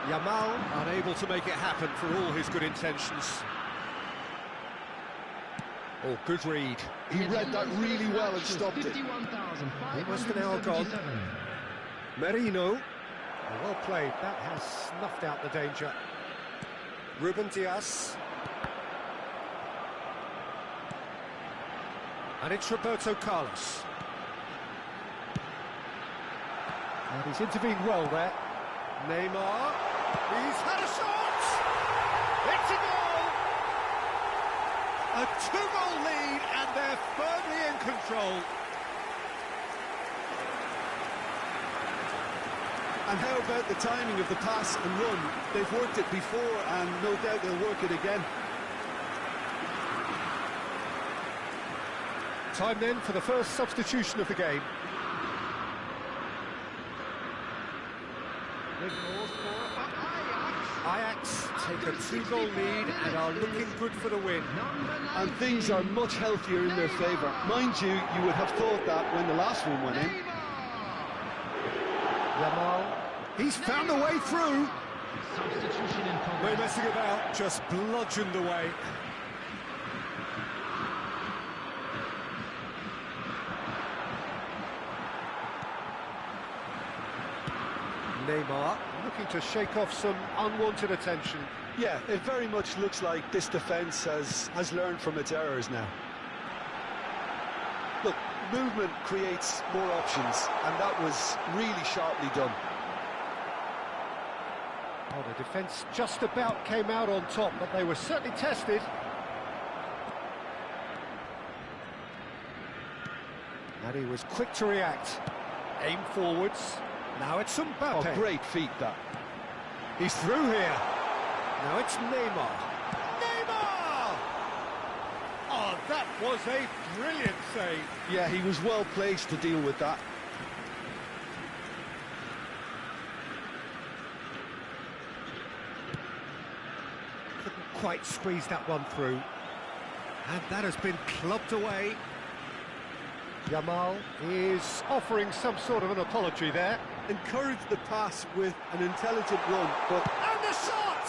Yamal unable to make it happen for all his good intentions. Oh, good read. He read that really well and stopped it. Almost an hour gone. Merino. Oh, well played. That has snuffed out the danger. Ruben Dias. And it's Roberto Carlos. And he's intervened well there. Neymar. He's had a shot! It's a goal! A two-goal lead, and they're firmly in control. And how about the timing of the pass and run? They've worked it before, and no doubt they'll work it again. Time then for the first substitution of the game. Ajax take a two-goal lead and are looking good for the win. And things are much healthier in their favour. Mind you, you would have thought that when the last one went in. Yamal, he's found a way through. Substitution in progress. No messing about, just bludgeoned away. Neymar looking to shake off some unwanted attention. Yeah, it very much looks like this defence has learned from its errors now. Look, movement creates more options, and that was really sharply done. Oh, the defence just about came out on top, but they were certainly tested. And he was quick to react. Aim forwards. Now it's Mbappe. Oh, great feat, that. He's through here. Now it's Neymar. Neymar! Oh, that was a brilliant save. Yeah, he was well placed to deal with that. Couldn't quite squeeze that one through. And that has been clubbed away. Yamal is offering some sort of an apology there. Encourage the pass with an intelligent run, but... And the shot!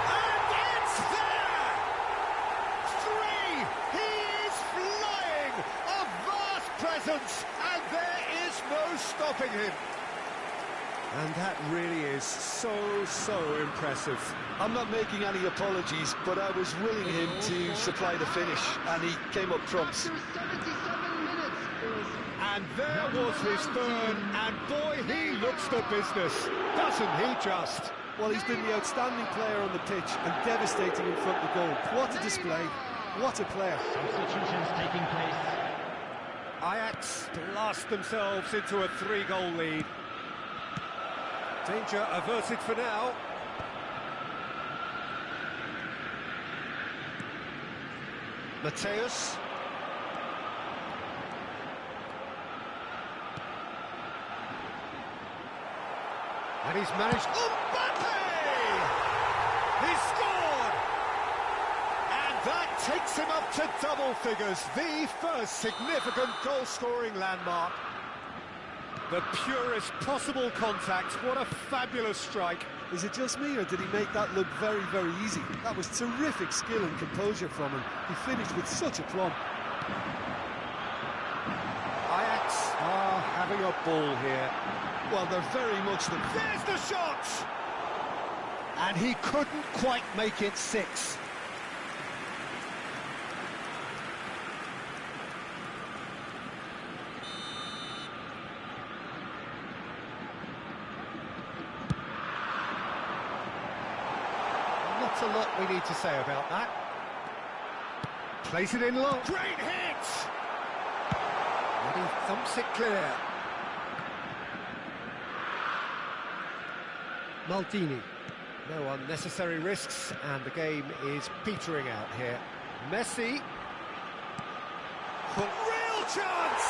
And it's there! 3! He is flying! A vast presence, and there is no stopping him. And that really is so impressive. I'm not making any apologies, but I was willing him to supply the finish, and he came up trumps. And there was his third, and boy, he looks the business, doesn't he just? Well, he's been the outstanding player on the pitch and devastating in front of goal. What a display, what a player. Substitutions taking place. Ajax blast themselves into a 3-goal lead. Danger averted for now. Mateus. And he's managed... Mbappe! He scored! And that takes him up to double figures, the first significant goal-scoring landmark. The purest possible contact, what a fabulous strike. Is it just me, or did he make that look very easy? That was terrific skill and composure from him. He finished with such aplomb. Ajax are having a ball here. Well, they're very much the... There's the shot! And he couldn't quite make it 6. Not a lot we need to say about that. Plays it in long. Great hit! And he thumps it clear. Maldini. No unnecessary risks, and the game is petering out here. Messi. Real chance!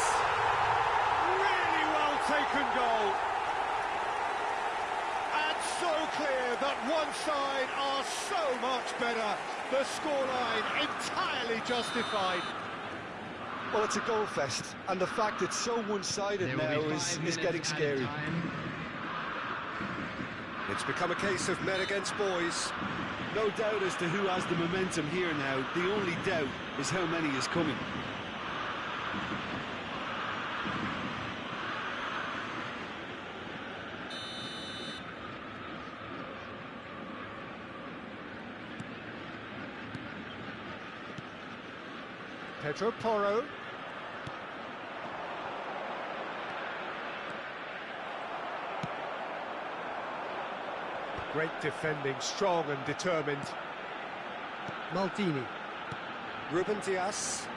Really well taken goal. And so clear that one side are so much better. The scoreline entirely justified. Well, it's a goal fest, and the fact it's so one-sided now is getting scary. It's become a case of men against boys. No doubt as to who has the momentum here now. The only doubt is how many is coming. Pedro Porro. Great defending, strong and determined. Maldini. Ruben Dias.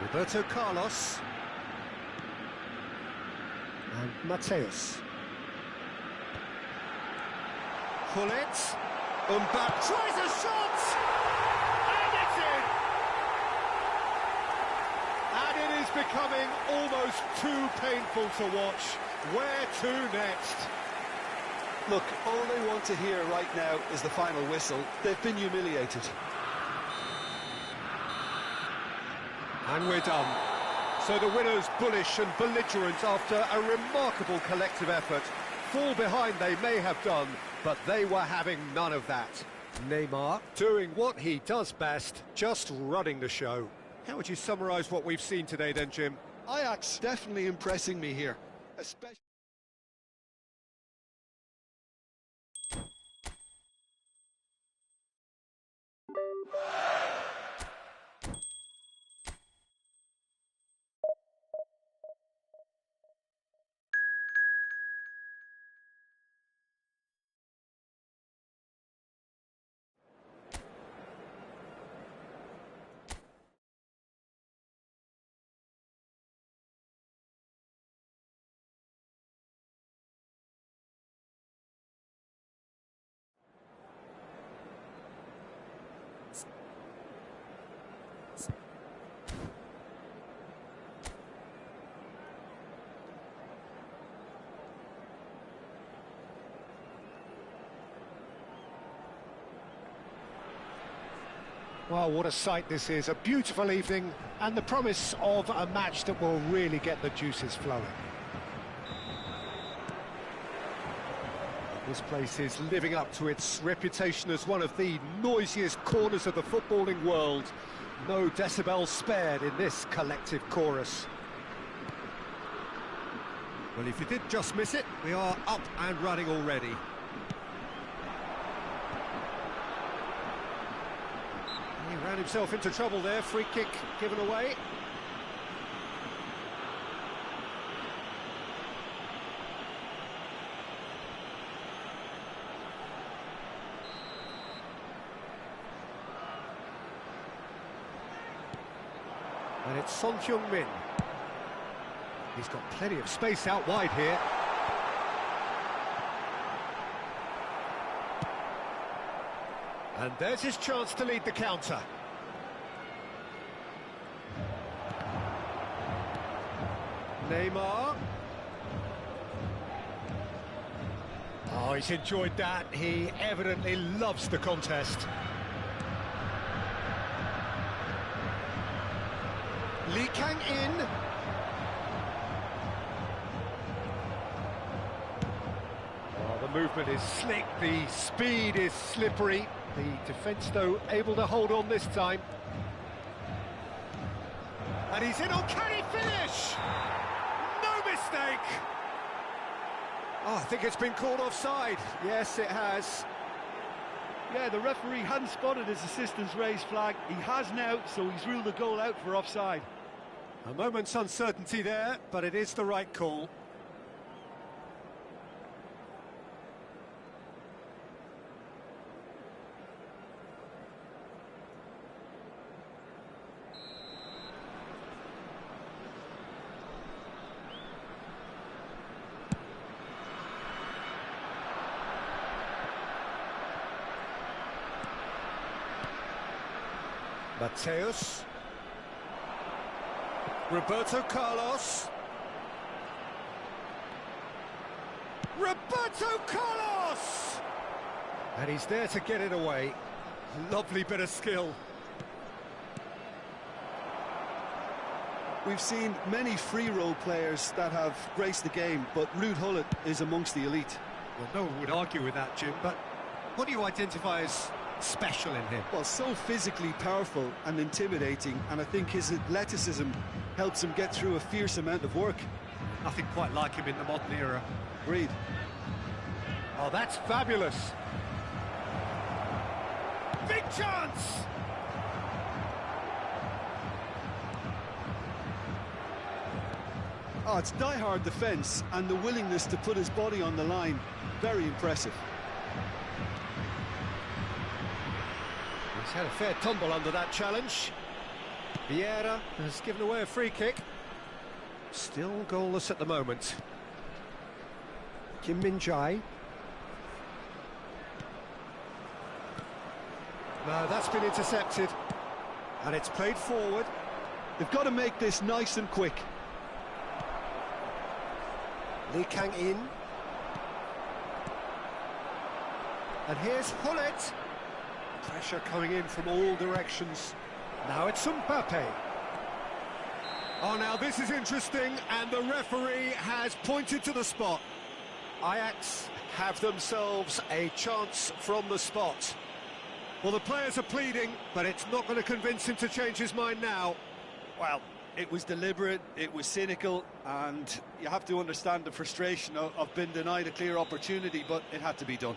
Roberto Carlos. And Mateus. Gullit. Mbappe tries a shot! And it's in! And it is becoming almost too painful to watch. Where to next? Look, all they want to hear right now is the final whistle. They've been humiliated. And we're done. So the winners, bullish and belligerent after a remarkable collective effort. Fall behind they may have done, but they were having none of that. Neymar doing what he does best, just running the show. How would you summarise what we've seen today then, Jim? Ajax definitely impressing me here, especially... Well, what a sight this is. A beautiful evening and the promise of a match that will really get the juices flowing. This place is living up to its reputation as one of the noisiest corners of the footballing world. No decibels spared in this collective chorus. Well, if you did just miss it, we are up and running already. He ran himself into trouble there, free kick given away. And it's Son Heung-min. He's got plenty of space out wide here. And there's his chance to lead the counter. Neymar. Oh, he's enjoyed that. He evidently loves the contest. Lee Kang-in. Oh, the movement is slick, the speed is slippery. The defence, though, able to hold on this time. And he's in on, can he finish? No mistake! Oh, I think it's been called offside. Yes, it has. Yeah, the referee hadn't spotted his assistant's raised flag. He has now, so he's ruled the goal out for offside. A moment's uncertainty there, but it is the right call. Mateus. Roberto Carlos. Roberto Carlos! And he's there to get it away. Lovely bit of skill. We've seen many free role players that have graced the game, but Ruud Gullit is amongst the elite. Well, no one would argue with that, Jim, but what do you identify as special in him? Well, so physically powerful and intimidating, and I think his athleticism helps him get through a fierce amount of work. Nothing quite like him in the modern era. Agreed. Oh, that's fabulous. Big chance! Oh, it's die-hard defence and the willingness to put his body on the line. Very impressive. He's had a fair tumble under that challenge. Vieira has given away a free kick. Still goalless at the moment. Kim Min-jae. No, that's been intercepted. And it's played forward. They've got to make this nice and quick. Lee Kang-in. And here's Gullit. Pressure coming in from all directions. Now it's Mbappe. Oh, now this is interesting, and the referee has pointed to the spot. Ajax have themselves a chance from the spot. Well, the players are pleading, but it's not going to convince him to change his mind now. Well, it was deliberate, it was cynical, and you have to understand the frustration of being denied a clear opportunity, but it had to be done.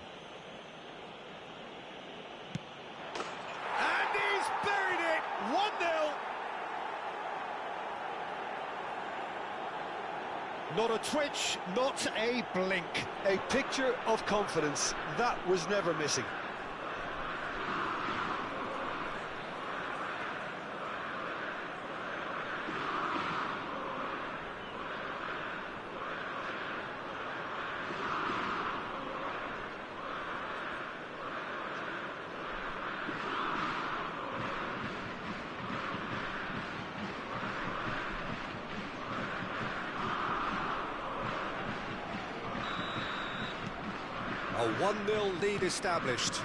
And he's buried it! 1-0. Not a twitch, not a blink. A picture of confidence that was never missing. A 1-0 lead established.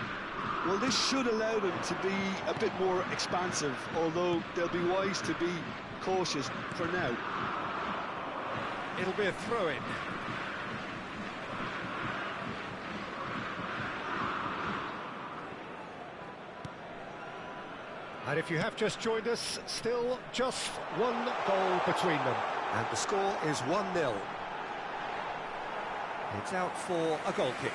Well, this should allow them to be a bit more expansive, although they'll be wise to be cautious for now. It'll be a throw-in. And if you have just joined us, still just one goal between them. And the score is 1-0. It's out for a goal kick.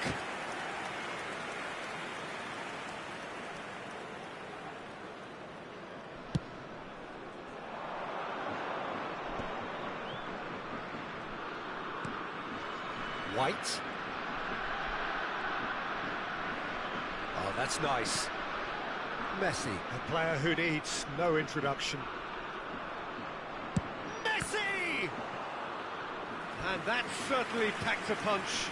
White. Oh, that's nice. Messi, a player who needs no introduction. Messi! And that certainly packed a punch.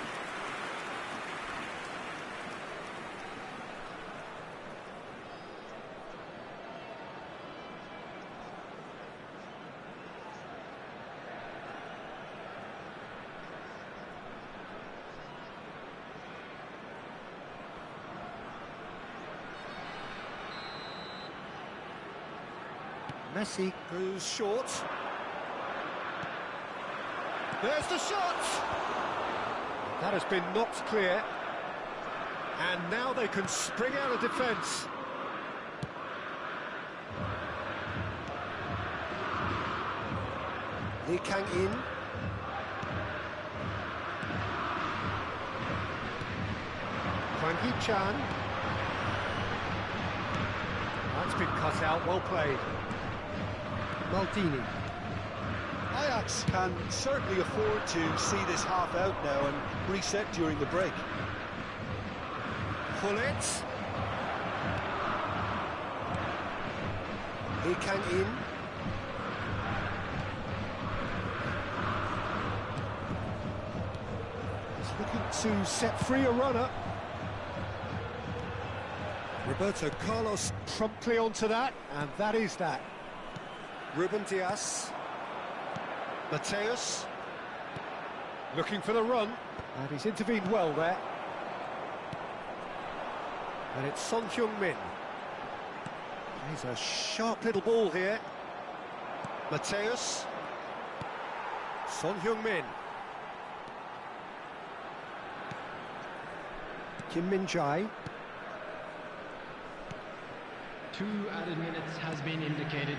Messi goes short. There's the shot! That has been knocked clear. And now they can spring out of defence. Lee Kang-in. Hwang Hee-chan. That's been cut out, well played. Maldini. Ajax can certainly afford to see this half out now and reset during the break. Gullit. Lee Kang-in. He's looking to set free a runner. Roberto Carlos promptly onto that, and that is that. Ruben Dias. Mateus. Looking for the run, and he's intervened well there. And it's Son Heung-min. He's a sharp little ball here. Mateus. Son Heung-min. Kim Min-jae. 2 added minutes has been indicated.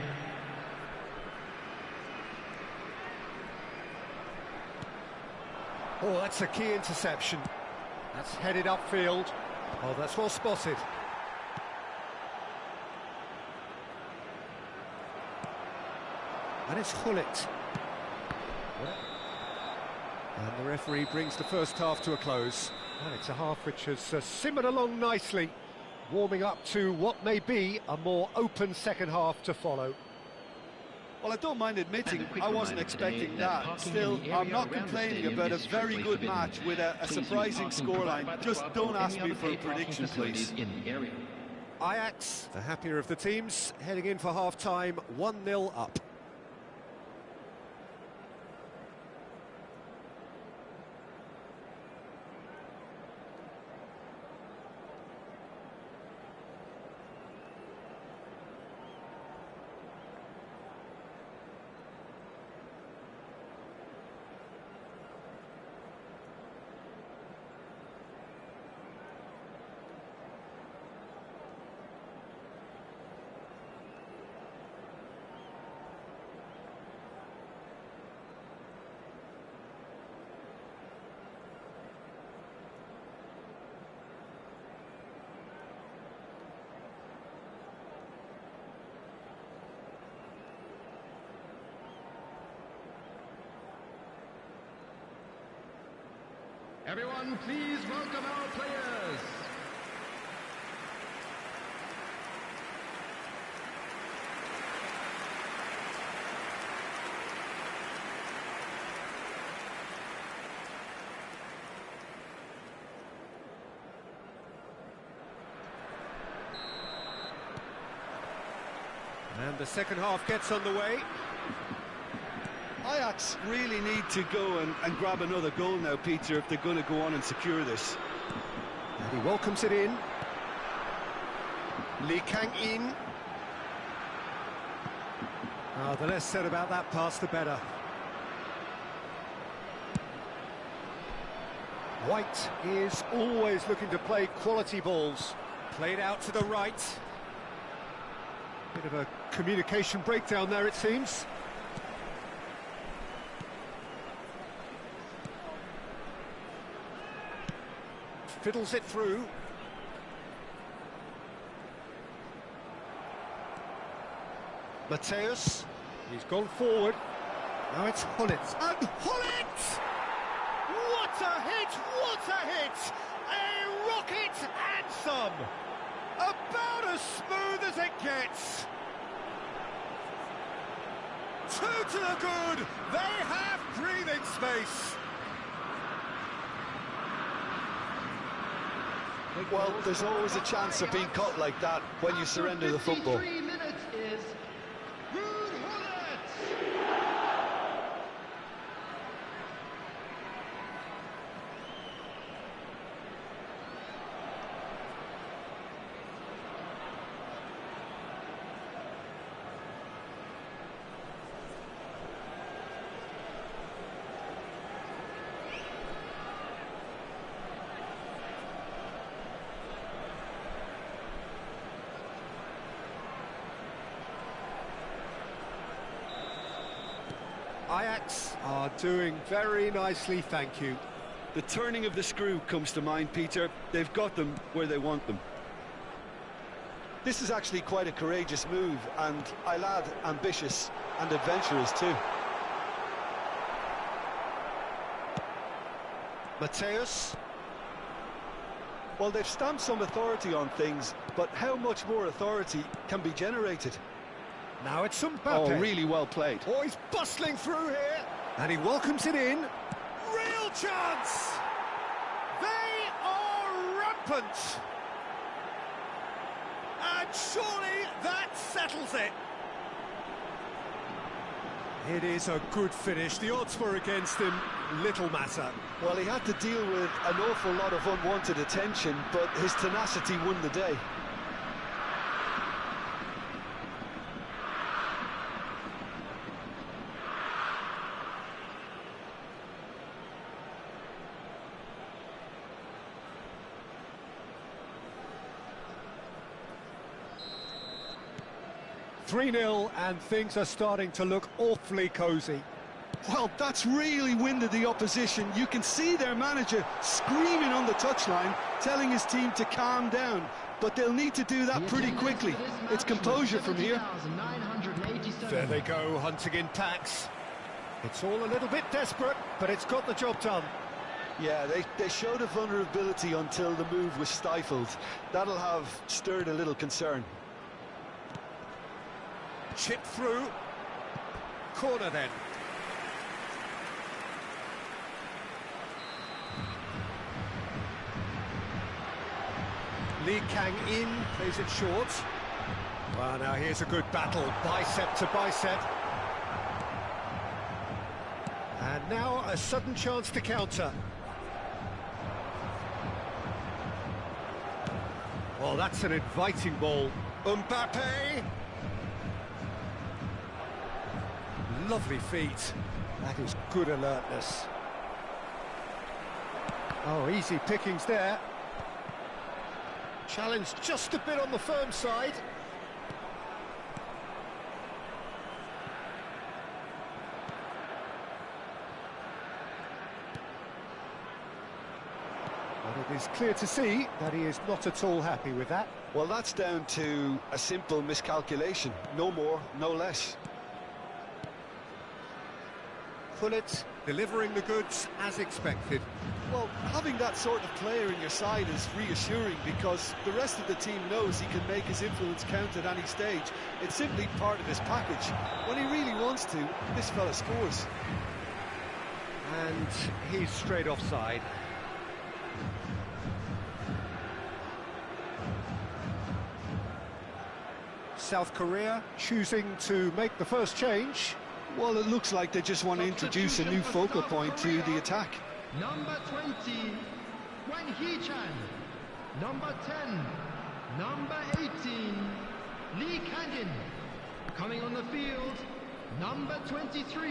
Oh, that's a key interception. That's headed upfield. Oh, that's well spotted. And it's Gullit. And the referee brings the first half to a close. And it's a half which has simmered along nicely, warming up to what may be a more open second half to follow. Well, I don't mind admitting I wasn't expecting that. Still, I'm not complaining about a very good match with a surprising scoreline. Just don't ask me for a prediction, please. Ajax, the happier of the teams, heading in for half-time, 1-0 up. Everyone, please welcome our players. And the second half gets underway. Ajax really need to go and grab another goal now, Peter, if they're going to go on and secure this. And he welcomes it in. Lee Kang-in. The less said about that pass, the better. White is always looking to play quality balls. Played out to the right. Bit of a communication breakdown there, it seems. Fiddles it through. Mateus, he's gone forward. Now it's Hullet. And Hullet! What a hit! What a hit! A rocket and some! About as smooth as it gets. Two to the good. They have breathing space. Well, there's always a chance of being caught like that when you surrender the football. 53 minutes is Ruud Gullit. Ajax are doing very nicely, thank you. The turning of the screw comes to mind, Peter. They've got them where they want them. This is actually quite a courageous move, and I'll add ambitious and adventurous too. Mateus. Well, they've stamped some authority on things, but how much more authority can be generated? Now it's Mbappe. Oh, really well played. Oh, he's bustling through here. And he welcomes it in. Real chance! They are rampant. And surely that settles it. It is a good finish. The odds were against him. Little matter. Well, he had to deal with an awful lot of unwanted attention, but his tenacity won the day. (3-0) and things are starting to look awfully cosy. Well, that's really winded the opposition. You can see their manager screaming on the touchline, telling his team to calm down. But they'll need to do that pretty quickly. It's composure from here. There they go, hunting in packs. It's all a little bit desperate, but it's got the job done. Yeah, they showed a vulnerability until the move was stifled. That'll have stirred a little concern. Chip through. Corner then. Lee Kang-in plays it short. Well, now here's a good battle, bicep to bicep. And now a sudden chance to counter. Well, that's an inviting ball. Mbappe! Lovely feet. That is good alertness. Oh, easy pickings there. Challenge just a bit on the firm side. But it is clear to see that he is not at all happy with that. Well, that's down to a simple miscalculation. No more, no less. Hullet delivering the goods as expected. Well, having that sort of player in your side is reassuring because the rest of the team knows he can make his influence count at any stage. It's simply part of his package. When he really wants to, this fella scores. And he's straight offside. South Korea choosing to make the first change. Well, it looks like they just want to introduce a new focal point to the attack. Number 20, Wang Hee-chan. number 10, number 18, Lee Canyon. Coming on the field, number 23,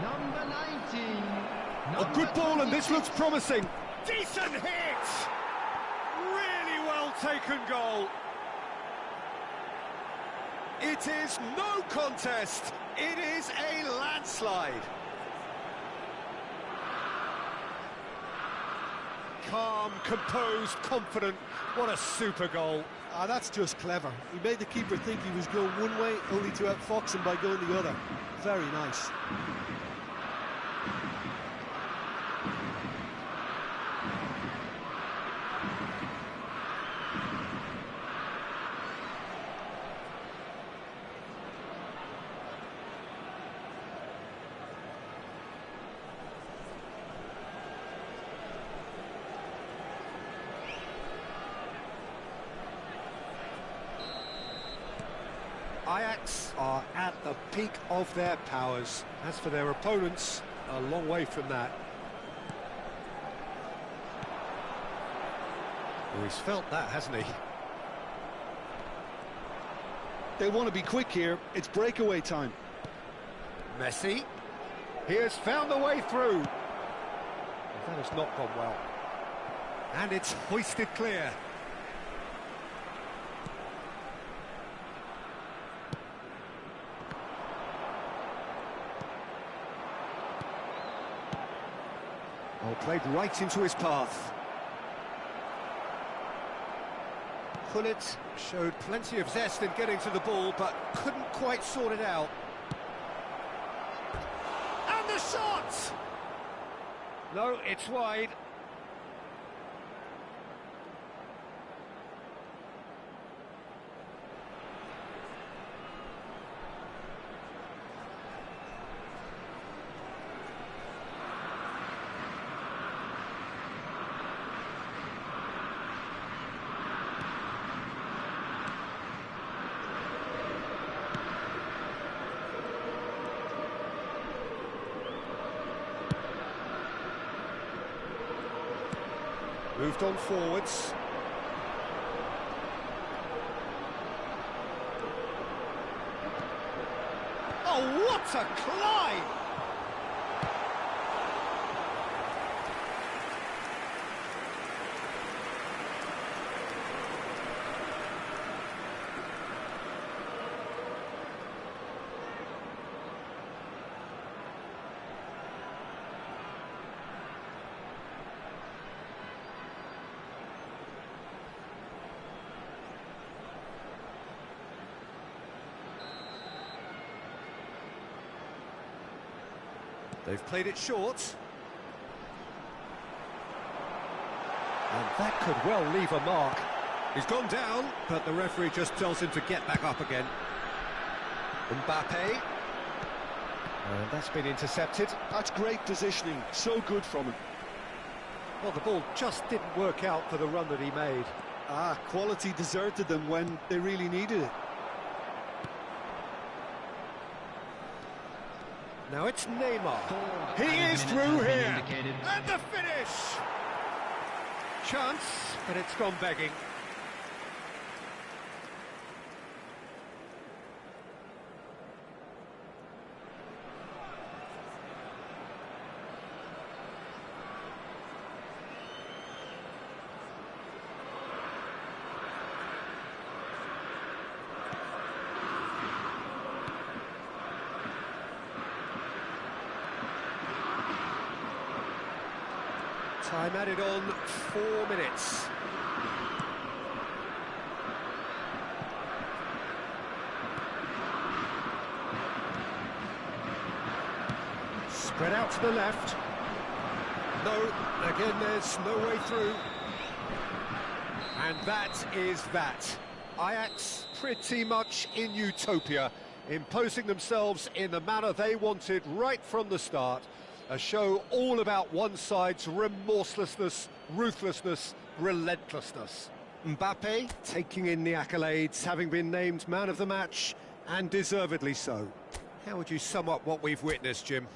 number 19. A good ball, and this looks promising. Decent hit! Really well taken goal. It is no contest. It is a landslide. Calm, composed, confident. What a super goal. Ah, that's just clever. He made the keeper think he was going one way, only to outfox him by going the other. Very nice. Ajax are at the peak of their powers. As for their opponents, a long way from that. Oh, he's felt that, hasn't he? They want to be quick here. It's breakaway time. Messi. He has found the way through. That has not gone well. And it's hoisted clear. Oh, played right into his path. Gullit showed plenty of zest in getting to the ball, but couldn't quite sort it out. And the shot! No, it's wide. Moved on forwards. Oh, what a climb! They've played it short. And that could well leave a mark. He's gone down, but the referee just tells him to get back up again. Mbappe. And that's been intercepted. That's great positioning. So good from him. Well, the ball just didn't work out for the run that he made. Ah, quality deserted them when they really needed it. Now it's Neymar. He is through here. And the finish! Chance, but it's gone begging. Time added on 4 minutes. Spread out to the left. No, again there's no way through. And that is that. Ajax pretty much in utopia, imposing themselves in the manner they wanted right from the start. A show all about one side's remorselessness, ruthlessness, relentlessness. Mbappe taking in the accolades, having been named man of the match, and deservedly so. How would you sum up what we've witnessed, Jim?